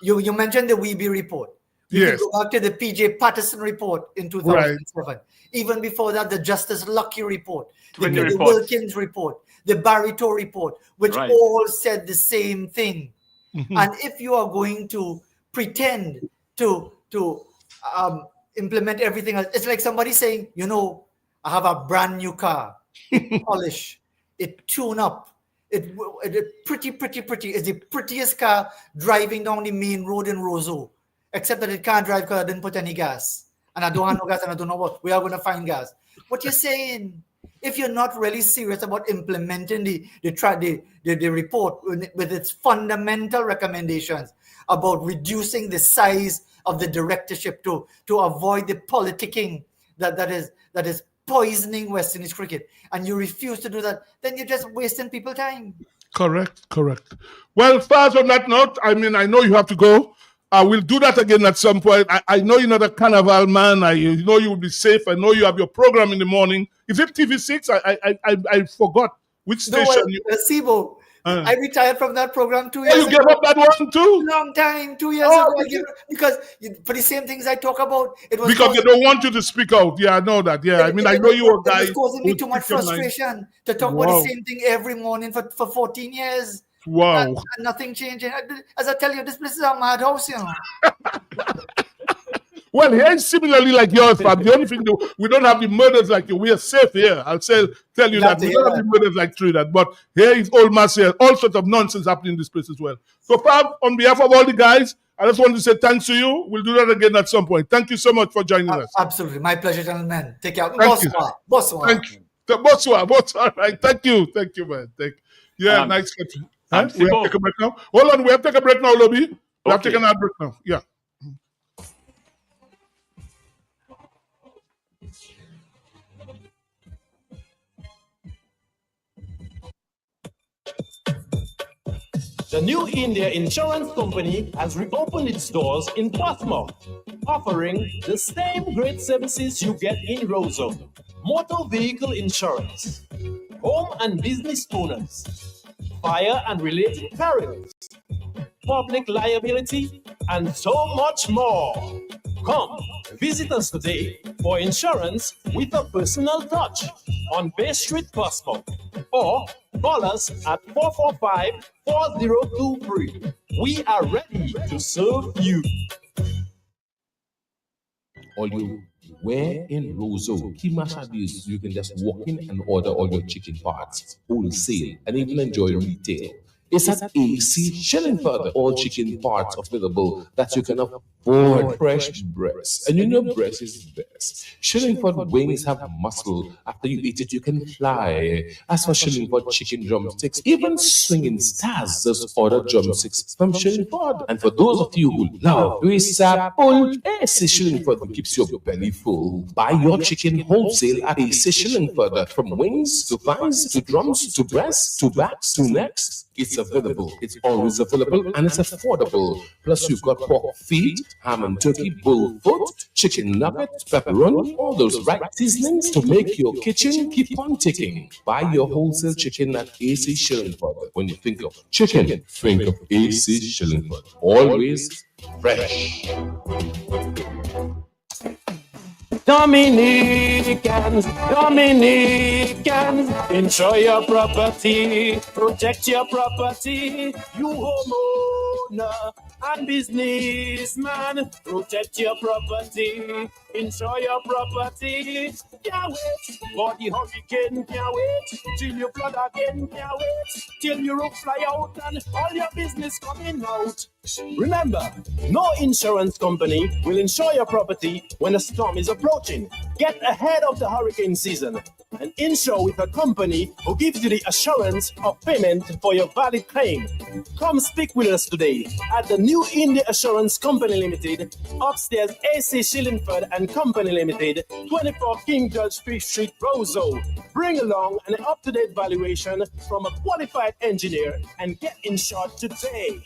Anyway, you mentioned the Weeby report. You can go back to the PJ Patterson report in 2007. Right. Even before that, the Justice Lucky report, the Wilkins report, the Barito report, which all said the same thing. And if you are going to pretend to implement everything else, it's like somebody saying, you know, I have a brand new car, polish, it tune up, it pretty. It's the prettiest car driving down the main road in Roseau, except that it can't drive because I didn't put any gas. And I don't have no gas and I don't know what. We are going to find gas. What you're saying? If you're not really serious about implementing the report with its fundamental recommendations about reducing the size of the directorship to avoid the politicking that is poisoning West Indies cricket, and you refuse to do that, then you're just wasting people's time. Correct. Well, fast on that note, I mean, I know you have to go. We'll do that again at some point. I know you're not a Carnival man. I know you will be safe. I know you have your program in the morning. Is it TV6? I forgot which station. Sibo, I retired from that program 2 years ago. You gave up that one too? Long time, 2 years ago. Because for the same things I talk about, it was because they don't want you to speak out. Yeah, I know that. Yeah, I mean, I know you were a guy. It was causing me too much frustration to talk about the same thing every morning for 14 years. Wow. And nothing changing. As I tell you, this place is a madhouse, you know. Well, here is similarly like yours, fam. The only thing, we don't have the murders like you. We are safe here. I'll tell you that. We don't have the murders like Trinidad. But here is old mass here. All sorts of nonsense happening in this place as well. So, fam, on behalf of all the guys, I just want to say thanks to you. We'll do that again at some point. Thank you so much for joining us. Absolutely. My pleasure, gentlemen. Take care. Bonsoir. Thank you. Bonsoir. Right. Thank you, man. Yeah, nice catching. We have to take a break now. Hold on, we have to take a break now, Lobby. We have to take another break now. Yeah. The New India Insurance Company has reopened its doors in Portsmouth, offering the same great services you get in Roseau. Motor vehicle insurance, home and business owners, fire and related perils, public liability, and so much more. Come, visit us today for insurance with a personal touch on Bay Street, Portsmouth, or call us at 445-4023. We are ready to serve you. All you where in Roseau, Kimashadis, you can just walk in and order all your chicken parts, wholesale, and even enjoy retail. It's at AC Shillingford. All chicken parts available that you can afford. Fresh breast. And you know breast is best. Shillingford wings have muscle. After you eat it, you can fly. As for Shillingford chicken drumsticks, even swinging stars just order drumsticks from Shillingford. And for those of you who love Pull, AC Shillingford keeps your belly full. Buy your chicken wholesale at AC Shillingford. From wings to thighs to drums to breasts to backs to necks. It's available. It's always available and it's affordable. Plus, you've got pork feet, ham and turkey, bull foot, chicken nuggets, pepperoni, all those right seasonings to make your kitchen keep on ticking. Buy your wholesale chicken at AC Shillingford. When you think of chicken, think of AC Shillingford. Always fresh. Dominicans, enjoy your property, protect your property. You homeowner and businessman, protect your property, enjoy your property. Can't wait for the hurricane, can't wait till you flood again, can't wait till your roof fly out and all your business coming out. Remember, no insurance company will insure your property when a storm is approaching. Get ahead of the hurricane season and insure with a company who gives you the assurance of payment for your valid claim. Come speak with us today at the New India Assurance Company Limited, upstairs AC Shillingford and Company Limited, 24 King George Street, Roseau. Bring along an up-to-date valuation from a qualified engineer and get insured today.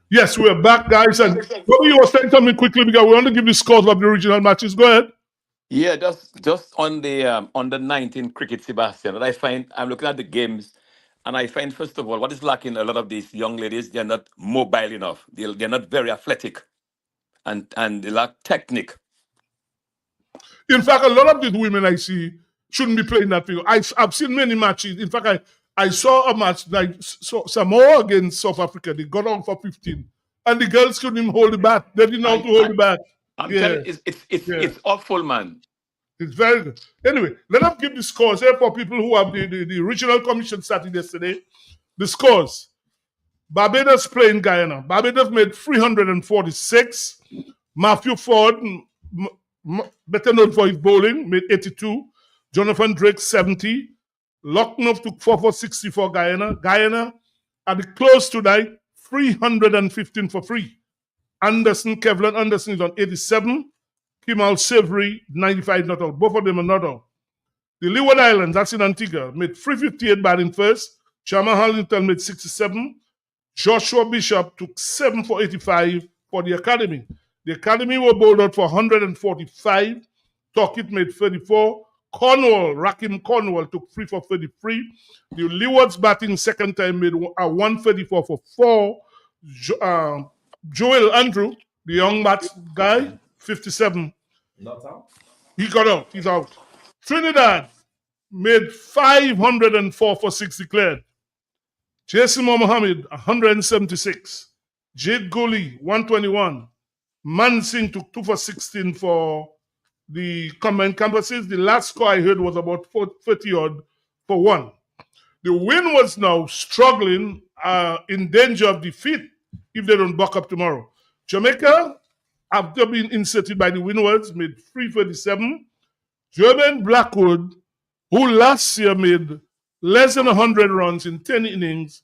Yes, we're back, guys. And Bobby, you were saying something quickly because we want to give the scores of the original matches. Go ahead. Yeah, just on the 19 cricket, Sebastian. What I find, I'm looking at the games, and I find first of all, what is lacking a lot of these young ladies, they're not mobile enough. They're not very athletic, and they lack technique. In fact, a lot of these women I see shouldn't be playing that field. I've seen many matches. In fact, I saw a match like Samoa against South Africa. They got on for 15, and the girls couldn't even hold the bat. They didn't know how to hold the bat. I'm telling you, it's awful, man. It's very good. Anyway, let us give the scores here for people who have the original commission started yesterday. The scores. Barbados playing Guyana. Barbados made 346. Matthew Ford, better known for his bowling, made 82. Jonathan Drake, 70. Lucknow took 4 for 60 for Guyana. Guyana, at the close tonight, 315 for free. Kevlin Anderson is on 87. Kimal Savory, 95 not out. Both of them are not out. The Leeward Islands, that's in Antigua, made 358 batting first. Chama Harlington made 67. Joshua Bishop took 7 for 85 for the Academy. The Academy were bowled out for 145. Tuckett made 34. Rakim Cornwall took 3 for 33. The Leewards batting second time made 134 for 4. Joel Andrew, the young bat guy, 57. Not out. He got out. He's out. Trinidad made 504 for 6 declared. Jason Mohammed, 176. Jade Gully, 121. Mansing took 2 for 16 for the combined campuses. The last score I heard was about 30 odd for 1. The win was now struggling, in danger of defeat if they don't buck up tomorrow. Jamaica, after being inserted by the Windwards, made 337. German Blackwood, who last year made less than 100 runs in 10 innings,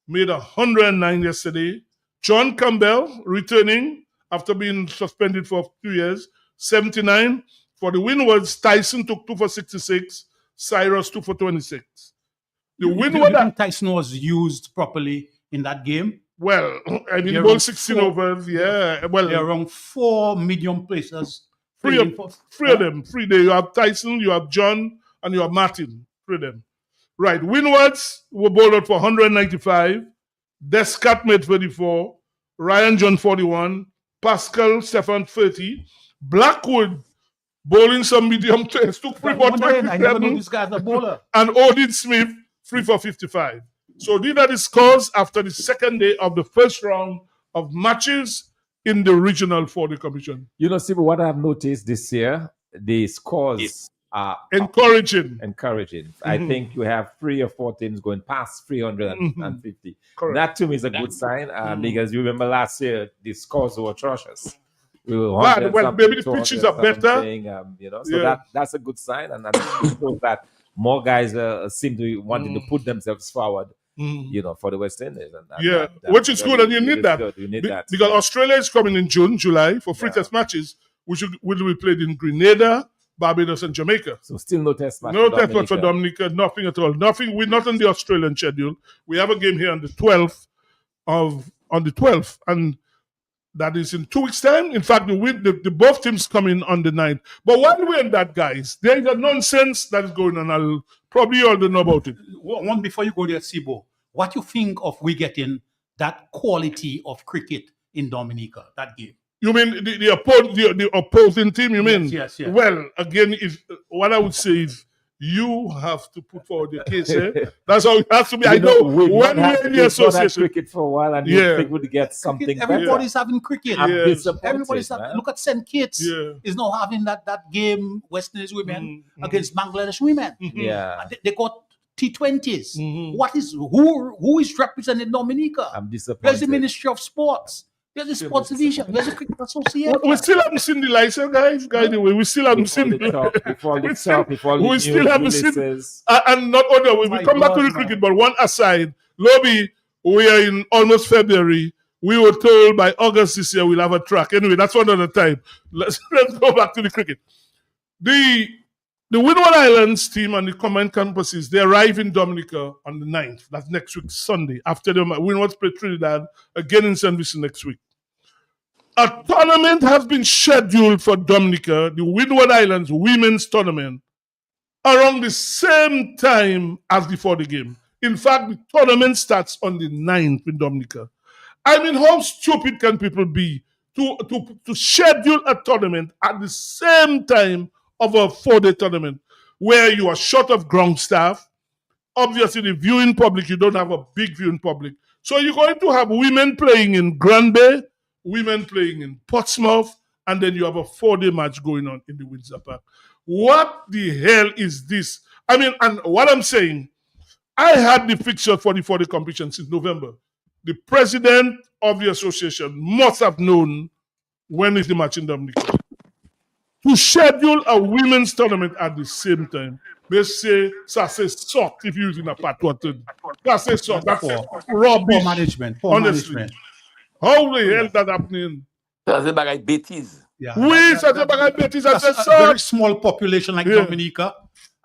made 109 yesterday. John Campbell returning after being suspended for 2 years, 79. For the Windwards, Tyson took 2 for 66, Cyrus 2 for 26. The Do you Windward, think Tyson was used properly in that game? well, I mean, There ball were 16 four- overs, yeah. Well, There are around 4 medium placers. three playing of for- three of them. Three there. You have Tyson, you have John, and you have Martin. Three of them. Right. Windwards were bowled out for 195. Descott made 34. Ryan John 41. Pascal Stefan 30. Blackwood bowling some medium tests took 3 for I never knew 27. this guy's a bowler. And Odin Smith 3 for 55. So these are the scores after the second day of the first round of matches in the regional for the commission. You know, Sibu, what I've noticed this year, the scores are encouraging. I Mhm. think you have 3 or 4 teams going past 350. Correct. That to me is a good sign because you remember last year the scores were atrocious. We were Bad. 100 Well, something, maybe the 200 pitches are better. something, so Yeah. that's a good sign, and it shows that more guys seem to be wanting to put themselves forward. For the West Indies. And which is good, and you need that. You need that. Because Australia is coming in June, July for free test matches, which will be played in Grenada, Barbados, and Jamaica. So still no test match. No for test match for Dominica, nothing at all. Nothing. We're not on the Australian schedule. We have a game here on the 12th, and that is in 2 weeks' time. In fact, the both teams come in on the 9th. But while we're in that, guys, there is a nonsense that is going on. I'll probably all don't know about it. One before you go there, Sibo, what you think of we getting that quality of cricket in Dominica, that game? You mean the opposing team, you mean? Yes. Well, again, what I would say is you have to put forward your case. That's how it has to be. I know when we're in the association. Cricket for a while, and you think we'd get something better. Everybody's having cricket. Everybody's having, look at St. Kitts is now having that game, West Indies women against Bangladesh women. They got T20s. What is who is representing Dominica? I'm disappointed. There's the Ministry of Sports. There's the Sports Division. There's the Cricket Association. We still haven't seen the license, guys. Anyway, we still haven't seen the we still haven't seen. And not only we come back to the cricket, but one aside, Lobby, we are in almost February. We were told by August this year we'll have a track. Anyway, that's one other time. Let's go back to the cricket. The Windward Islands team and the combined campuses, they arrive in Dominica on the 9th. That's next week, Sunday. After the Windwards play Trinidad, again in St. Vincent next week. A tournament has been scheduled for Dominica, the Windward Islands Women's Tournament, around the same time as before the game. In fact, the tournament starts on the 9th in Dominica. I mean, how stupid can people be to schedule a tournament at the same time of a 4-day tournament where you are short of ground staff? Obviously, the viewing public, you don't have a big viewing public. So you're going to have women playing in Grand Bay, women playing in Portsmouth, and then you have a 4-day match going on in the Windsor Park. What the hell is this? I mean, and what I'm saying, I had the fixture for the 4-day competition since November. The president of the association must have known when is the match in Dominica. To schedule a women's tournament at the same time, they say, ça c'est sort if you're using a patois. Ça c'est sort. That's rubbish. Poor management. Honestly. How the hell that happening? Ça c'est bagaille bêtise. Oui, ça c'est bagaille bêtise. That's Ça a c'est very sort. small population like Dominica.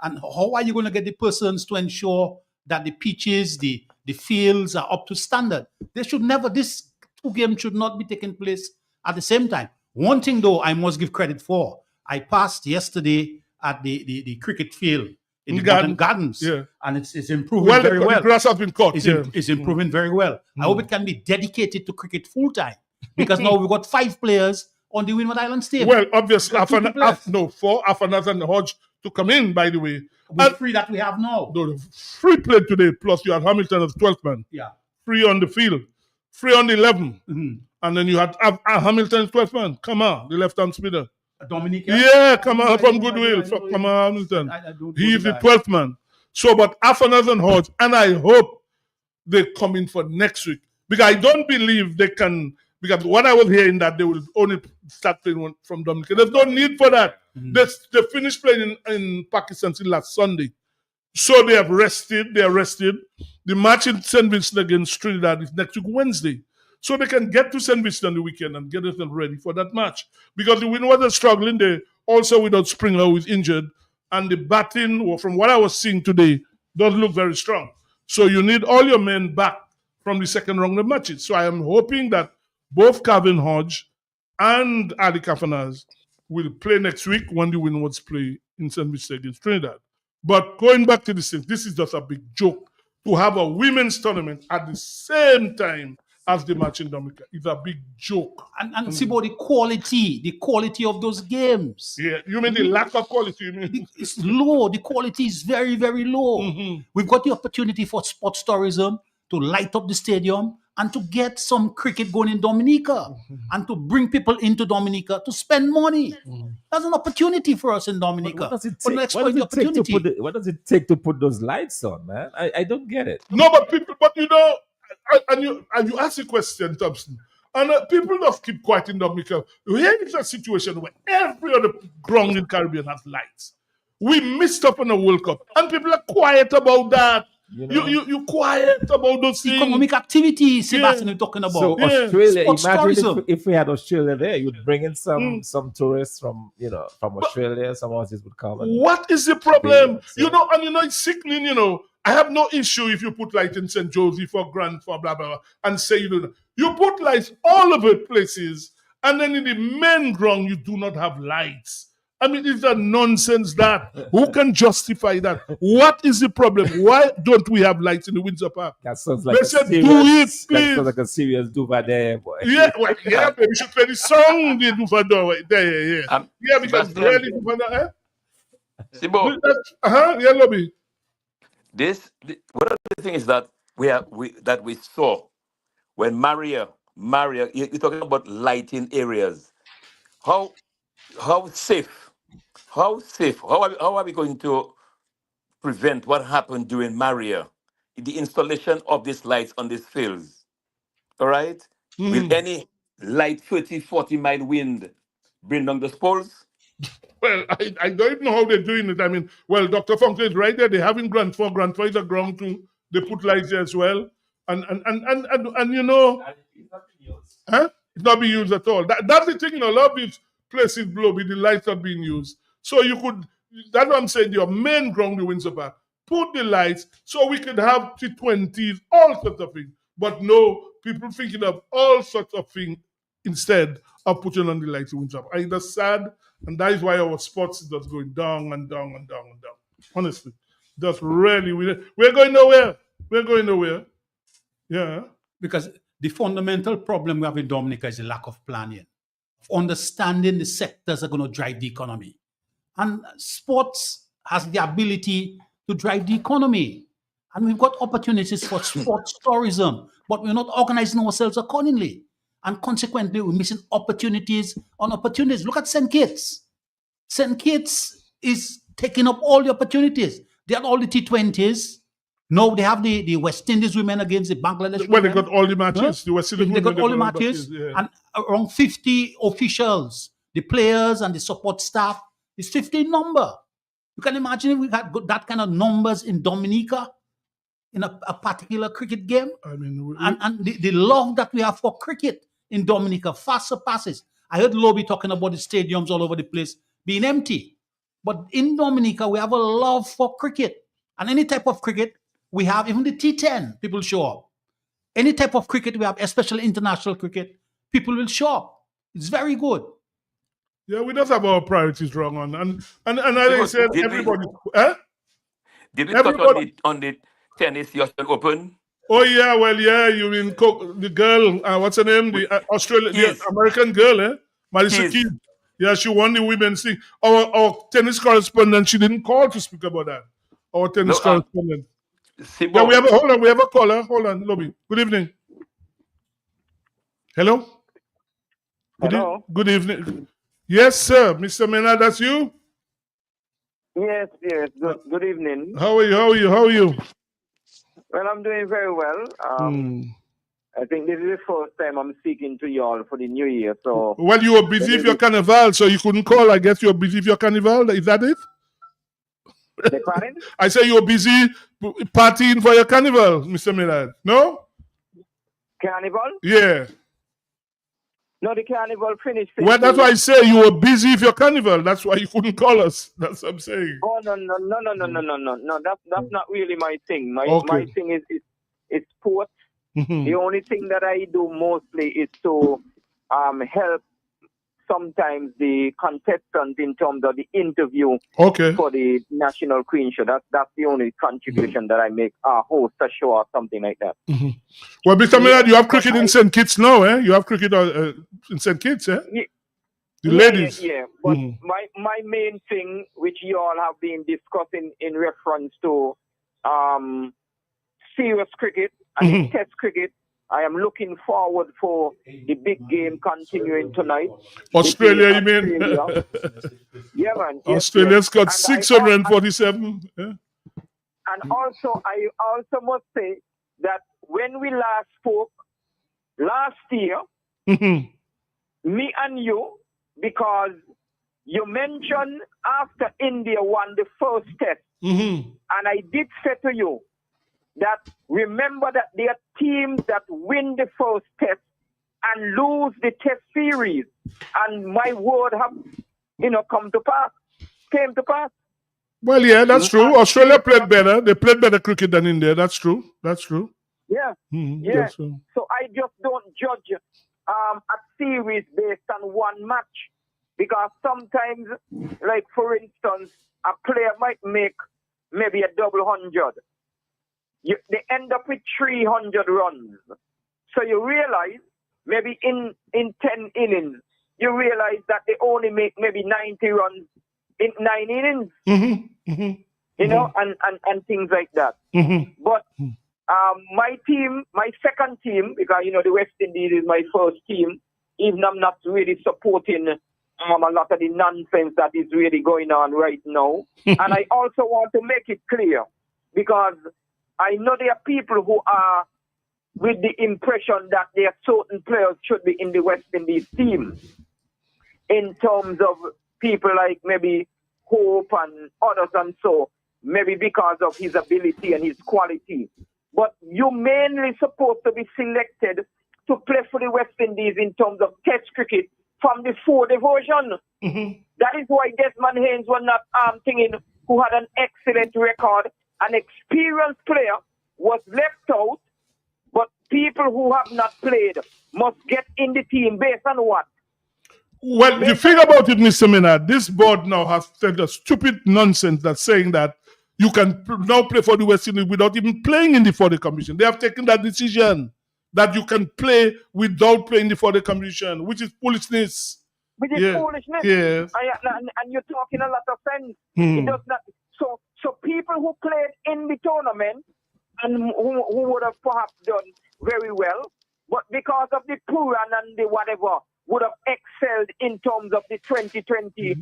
And how are you going to get the persons to ensure that the pitches, the fields are up to standard? This 2 games should not be taking place at the same time. One thing though, I must give credit for. I passed yesterday at the cricket field in the gardens, and it's improving very well. The grass has been cut. It's improving very well. I hope it can be dedicated to cricket full time because now we've got 5 players on the Windward Islands team. Well, obviously, four Afanaz Hodge to come in, by the way. With 3 that we have now. No, 3 played today, plus you had Hamilton as 12th man. Yeah. 3 on the field, 3 on the 11. And then you had Hamilton as 12th man. Come on, the left-hand spinner. Dominica? Yeah, come on, from Goodwill. Come on, Hamilton. He is the 12th man. So, but Afanaz and Hodge, and I hope they come in for next week. Because I don't believe they can, because what I was hearing that they will only start playing from Dominica. There's no need for that. They finished playing in Pakistan since last Sunday. So they have rested. They are rested. The match in St. Vincent against Trinidad is next week Wednesday. So they can get to St. Vincent on the weekend and get themselves ready for that match. Because the Windward are struggling. They also without Springer, who is injured. And the batting, well, from what I was seeing today, doesn't look very strong. So you need all your men back from the second round of matches. So I am hoping that both Calvin Hodge and Ali Kafanaz will play next week when the Windwards play in St. Vincent against Trinidad. But going back to this thing, this is just a big joke to have a women's tournament at the same time as the match in Dominica. It's a big joke. And see about the quality of those games. Yeah, you mean the lack of quality? You mean? It's low. The quality is very, very low. We've got the opportunity for sports tourism to light up the stadium and to get some cricket going in Dominica and to bring people into Dominica to spend money. That's an opportunity for us in Dominica. What does it take to put those lights on, man? I don't get it. No, but you know, and you ask a question, Thompson, and people just keep quiet in Dominica. Here is a situation where every other ground in Caribbean has lights. We missed up on a World Cup, and people are quiet about that. You quiet about those things. Economic activity, Sebastian, you're talking about. So Australia, imagine if we had Australia there, you'd bring in some tourists from Australia. Some artists would come. What is the problem? It's sickening. I have no issue if you put light in St. Joseph for Grand for blah blah blah and say you put lights all over places, and then in the main ground you do not have lights. I mean, it's a nonsense that. Who can justify that? What is the problem? Why don't we have lights in the Windsor Park? That sounds like do it, please. That sounds like a serious duva there, boy. Yeah, baby, we should play the song the duva there. Yeah, because really duva there. Sibo. Yeah, Lobby. One of the things that we saw when Maria, you're talking about lighting areas. How safe? How are we going to prevent what happened during Maria? The installation of these lights on these fields. All right? Will any light 30-40 mile wind bring down the poles? Well, I don't even know how they're doing it. I mean, Dr. Funk is right there. They're having Grand 4 is a ground too. They put lights there as well. And you know, it's not being used at all. That's the thing, a lot of these places below, the lights not being used. So you could, that's what I'm saying, your main ground, the Windsor Park, put the lights so we could have T20s, all sorts of things. But no, people thinking of all sorts of things instead of putting on the lights in Windsor Park. And that's sad, and that is why our sports is just going down and down and down and down. Honestly, just really, we're going nowhere. We're going nowhere. Yeah. Because the fundamental problem we have in Dominica is the lack of planning, of understanding the sectors that are going to drive the economy. And sports has the ability to drive the economy. And we've got opportunities for sports tourism, but we're not organizing ourselves accordingly. And consequently, we're missing opportunities on opportunities. Look at St. Kitts. St. Kitts is taking up all the opportunities. They had all the T20s. No, they have the West Indies women against the Bangladesh women. Well, they got all the matches. The West Indies they got all the matches. And around 50 officials, the players and the support staff. It's 15 number. You can imagine if we had got that kind of numbers in Dominica in a particular cricket game. I mean, and the love that we have for cricket in Dominica far surpasses. I heard Lobby talking about the stadiums all over the place being empty. But in Dominica, we have a love for cricket. And any type of cricket, we have even the T10, people show up. Any type of cricket we have, especially international cricket, people will show up. It's very good. Yeah, we just have our priorities wrong on. And as I said, everybody. Did we touch on the tennis US Open? Oh, yeah, you mean the girl, what's her name? The the American girl, Marissa Keys. Yeah, she won the women's thing. Our tennis correspondent, she didn't call to speak about that. Our tennis correspondent. Yeah, we have a caller. Hold on, Lobby. Good evening. Hello? Hello? Good evening. Yes, sir. Mr. Mena, that's you? Yes. Good evening. How are you? Well, I'm doing very well. I think this is the first time I'm speaking to you all for the new year. So, well, you were busy with your Carnival, so you couldn't call. I guess you were busy with your Carnival. Is that it? I say you're busy partying for your carnival, Mr. Millard. No? Carnival? Yeah. No, the carnival finished. Well, that's why I say you were busy with your carnival. That's why you couldn't call us. That's what I'm saying. Oh no. That's not really my thing. My Okay. thing is sports. Mhm. The only thing that I do mostly is to help sometimes the contestants in terms of the interview for the National Queen Show. That's the only contribution that I make. Host a show or something like that. Mhm. Well, Mr. Millard, you have cricket in St. Kitts now, eh? You have cricket in St. Kitts, eh? The ladies. Yeah. But my main thing, which you all have been discussing in reference to serious cricket and test cricket, I am looking forward for the big game continuing tonight. Australia, you mean? Yeah, man. Australia's got And 647. Yeah. And also, I also must say that when we last spoke last year, me and you, because you mentioned after India won the first test, and I did say to you that remember that there are teams that win the first test and lose the test series, and my word have came to pass. Well, yeah, that's true. Australia played better. They played better cricket than India. That's true. That's true. Yeah. Yeah. That's true. So I just don't judge a series based on one match, because sometimes, like for instance, a player might make maybe a double 100. They end up with 300 runs. So you realize maybe in 10 innings, you realize that they only make maybe 90 runs in 9 innings. You know, and things like that. But my team, my second team, because the West Indies is my first team, even I'm not really supporting a lot of the nonsense that is really going on right now. And I also want to make it clear, because I know there are people who are with the impression that there are certain players should be in the West Indies team, in terms of people like maybe Hope and others, and so maybe because of his ability and his quality. But you're mainly supposed to be selected to play for the West Indies in terms of test cricket from the 4 division. That is why Desmond Haynes was not thinking, who had an excellent record. An experienced player was left out, but people who have not played must get in the team based on what? Well, the thing about it, Mr. Minard, this board now has said a stupid nonsense that's saying that you can now play for the West Indies without even playing in the 40 Commission. They have taken that decision that you can play without playing the 40 Commission, which is foolishness. Which is foolishness. Yes. And you're talking a lot of sense. Hmm. It does not. So people who played in the tournament and who would have perhaps done very well, but because of the poor and the whatever, would have excelled in terms of the 2020,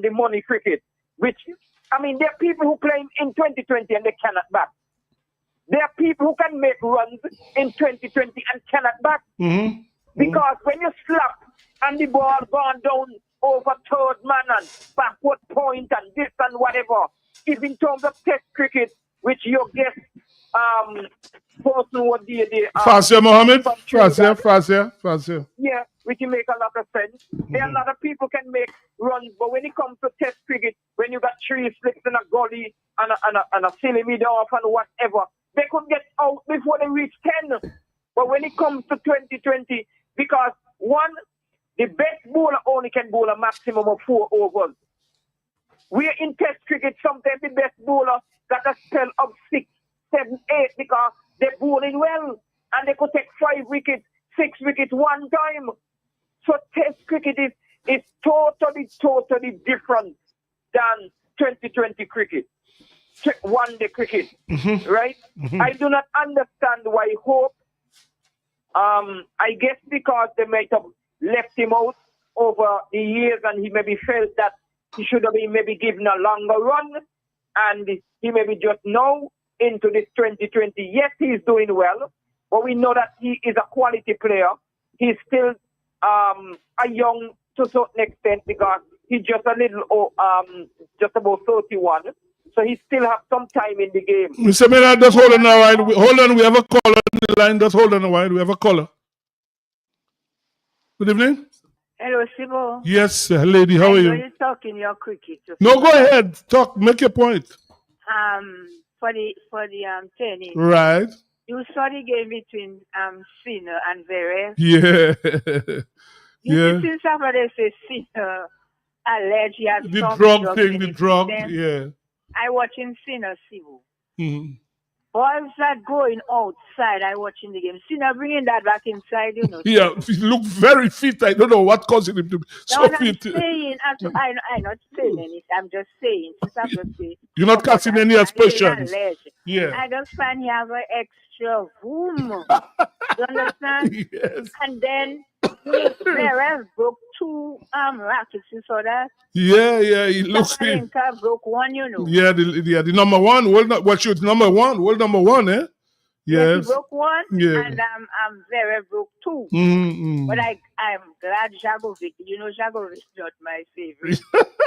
the money cricket. Which, I mean, there are people who play in 2020 and they cannot bat. There are people who can make runs in 2020 and cannot bat. Because when you slap and the ball gone down over third man and backward point and this and whatever, if in terms of test cricket, which your guest person would be the Fasia Mohammed? Fasia. Yeah, which will make a lot of sense. There are a lot of people can make runs, but when it comes to test cricket, when you got 3 slips in a gully and a silly mid off and whatever, they could get out before they reach 10. But when it comes to 2020, because one, the best bowler only can bowl a maximum of 4 overs. We're in test cricket, sometimes the best bowler got a spell of 6, 7, 8 because they're bowling well and they could take 5 wickets, 6 wickets one time. So test cricket is totally different than 2020 cricket, one-day cricket, right? I do not understand why Hope, I guess because they might have left him out over the years and he maybe felt that he should have been maybe given a longer run, and he maybe just now into this 2020. Yes, he's doing well, but we know that he is a quality player. He's still a young to a certain extent because he's just a little, just about 31. So he still have some time in the game. Mr. Maynard, just hold on a while. Hold on, we have a caller on the line. Just hold on a while. We have a caller. Good evening. Hello, Sibo. Yes, lady. How are I know you? you're talking your cricket. No, go ahead. Talk. Make your point. For the tennis. Right. You saw the game between Sinner and Zverev. Yeah. Yeah. Since somebody says Sinner alleged he had The some drug thing, in the his drug. system. Yeah. I watching Sinner Sibo. Mhm. Boys that going outside, I watching the game. Sinner bringing that back inside, you know. Yeah, he looked very fit. I don't know what caused him to be so No, I'm fit. saying, I'm not saying anything. I'm just saying, since I'm just saying. You're not casting any aspersions. Yeah. I just find he have an extra boom. You understand? Yes. And then Zverev broke 2 rackets, you saw that? Yeah, he looks. Sabalenka broke 1, you know. Yeah, the number one. Well, she was number one. World number one, eh? Yes, he Yes. broke 1, Yeah. and Zverev broke 2. Mm-hmm. But I'm glad Jagovic. You know, Jagovic is not my favorite.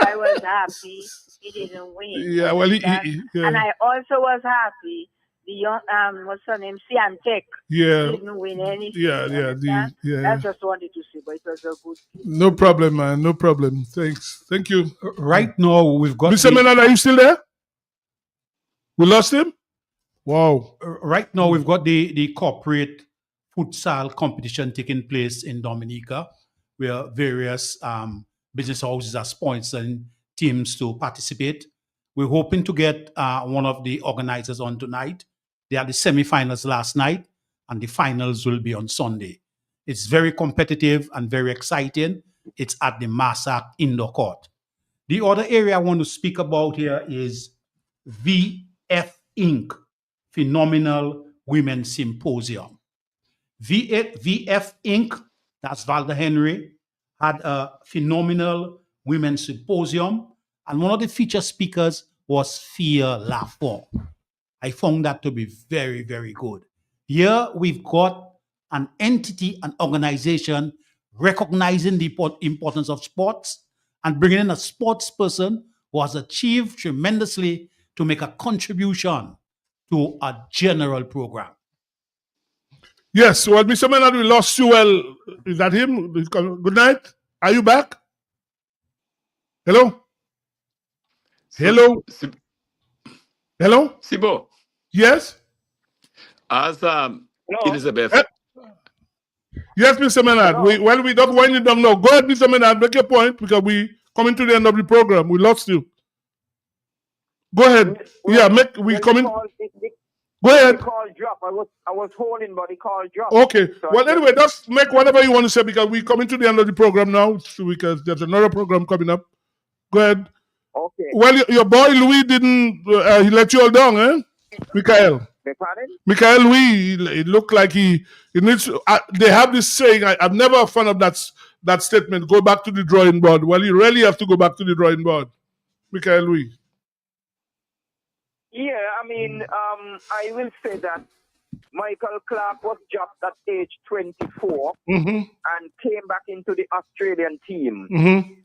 I was happy he didn't win. Yeah, well, yeah. And I also was happy the young what's her name, Siantek, Yeah. didn't win anything. Yeah. I just wanted to say, but it was a good game. No problem, man. No problem. Thanks. Thank you. Right now, we've got Mr. Maynard, are you still there? We lost him? Wow. Right now, we've got the corporate futsal competition taking place in Dominica, where various business houses are sponsoring teams to participate. We're hoping to get one of the organizers on tonight. They had the semifinals last night, and the finals will be on Sunday. It's very competitive and very exciting. It's at the Massac Indoor Court. The other area I want to speak about here is VF Inc., Phenomenal Women Symposium. VF Inc., that's Valda Henry, had a phenomenal women's symposium, and one of the featured speakers was Fia Lafont. I found that to be very, very good. Here we've got an entity, an organization recognizing the importance of sports and bringing in a sports person who has achieved tremendously to make a contribution to a general program. Yes, well, Mr. Maynard, we lost you. Well, is that him? Good night. Are you back? Hello? Hello? Hello? Sibo. Yes? As Elizabeth. Yes, Mr. Maynard. We're not winding down now. Go ahead, Mr. Maynard. Make your point because we coming to the end of the program. We lost you. Go ahead. We coming. Go ahead. The call drop. I was holding, but the call dropped. Okay. So Well, anyway, just make whatever you want to say because we're coming to the end of the program now because there's another program coming up. Go ahead. Okay. Well, your boy Louis didn't. He let you all down, eh? Michael. Michael Louis. It looked like he needs. They have this saying. I'm never a fan of that statement. Go back to the drawing board. Well, you really have to go back to the drawing board, Michael Louis. Yeah, I mean, I will say that Michael Clark was dropped at age 24 and came back into the Australian team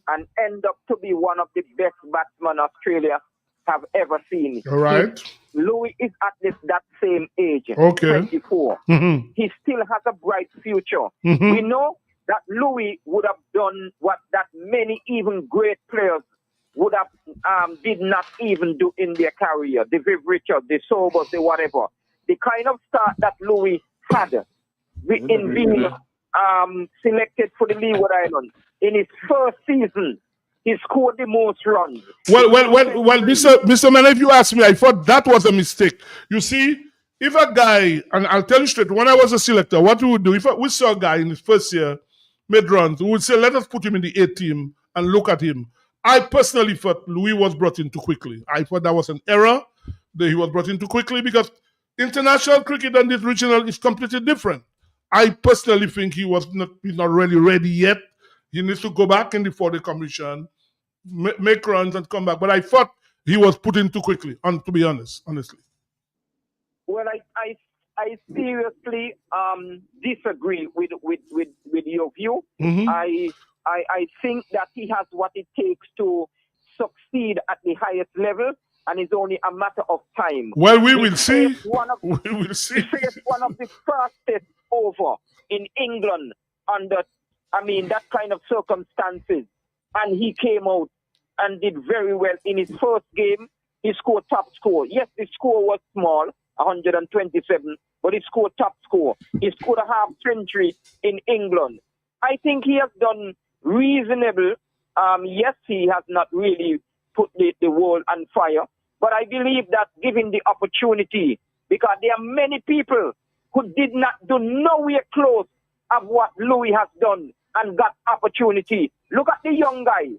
and ended up to be one of the best batsmen Australia have ever seen. All right. Louis is at that same age, Okay. 24. He still has a bright future. We know that Louis would have done what that many even great players would have did not even do in their career. The Viv Richards, the Sobers, the whatever. The kind of start that Louis had in being selected for the Leeward Islands. In his first season, he scored the most runs. Well, Mr. Man, if you ask me, I thought that was a mistake. You see, if a guy, and I'll tell you straight, when I was a selector, what we would do, if we saw a guy in his first year made runs, we would say, let us put him in the A team and look at him. I personally thought Louis was brought in too quickly. I thought that was an error, that he was brought in too quickly because international cricket and this regional is completely different. I personally think he's not really ready yet. He needs to go back in the 40 commission, make runs and come back. But I thought he was put in too quickly, to be honest, honestly. Well, I seriously disagree with your view. I think that he has what it takes to succeed at the highest level. and it's only a matter of time. Well, we He will see. faced one of- We will see. He faced one of the first tests over in England under, that kind of circumstances, and he came out and did very well in his first game. He scored top score. Yes, the score was small, 127, but he scored top score. He scored a half century in England. I think he has done reasonable. Yes, he has not really put the world on fire, but I believe that given the opportunity, because there are many people who did not do nowhere close of what Louis has done and got opportunity. Look at the young guy,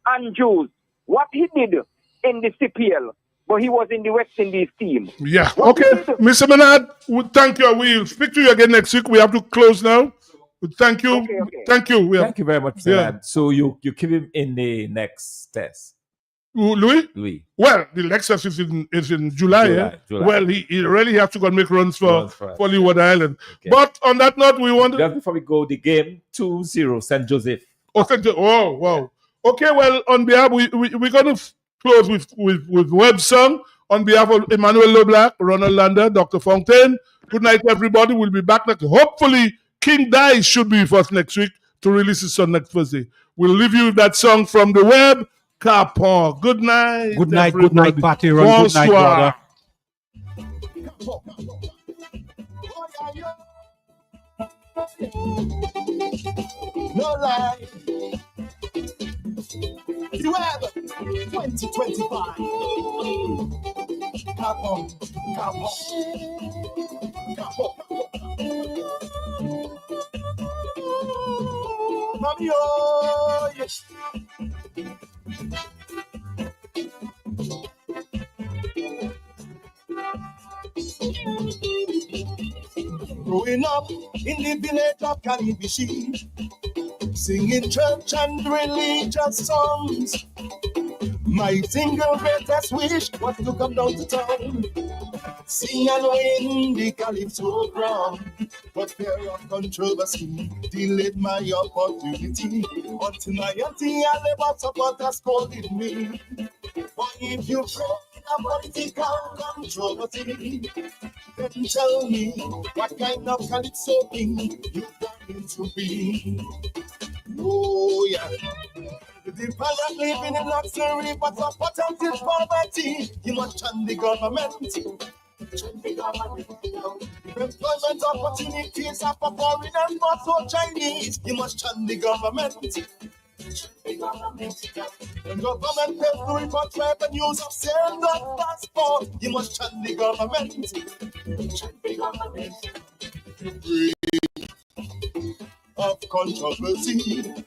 Andrews, what he did in the CPL, but he was in the West Indies team. Yeah. What Okay, Mr. Menard, we thank you. We'll speak to you again next week. We have to close now. Thank you. Okay. Thank you. Thank you very much, Mr. Menard. So you keep him in the next test. Louis? Louis. Well, the next test is in July. July. Well, he really has to go and make runs for Leeward Island. Okay. But on that note, we want to... Just before we go, the game 2-0, St. Joseph. Oh, wow. Okay, well, on behalf, we're going to close with Web Song. On behalf of Emmanuel LeBlanc, Ronald Lander, Dr. Fontaine, good night, everybody. We'll be back next. Hopefully, King Dice should be with us next week to release his song next Thursday. We'll leave you with that song from the web. Capon. Good night. Good night, Patty Ron. Good night, brother. No lie. You have 2025. Come on. Mommy, oh, yes. Growing up in the village of Calypso, singing church and religious songs. My single greatest wish was to come down to town, sing and win the Calypso crown. But fear of controversy delayed my opportunity. Until my auntie and neighbor supporters scolded me. Why if you pray a political controversy, then tell me what kind of Calypso king you going to be. Oh yeah. The parent living in luxury, but for potential poverty, you must chant the government. Employment opportunities are for foreign and not for Chinese. You must chant the government. When government pays to report revenues of sales of passport, you must chant the government. Free of controversy.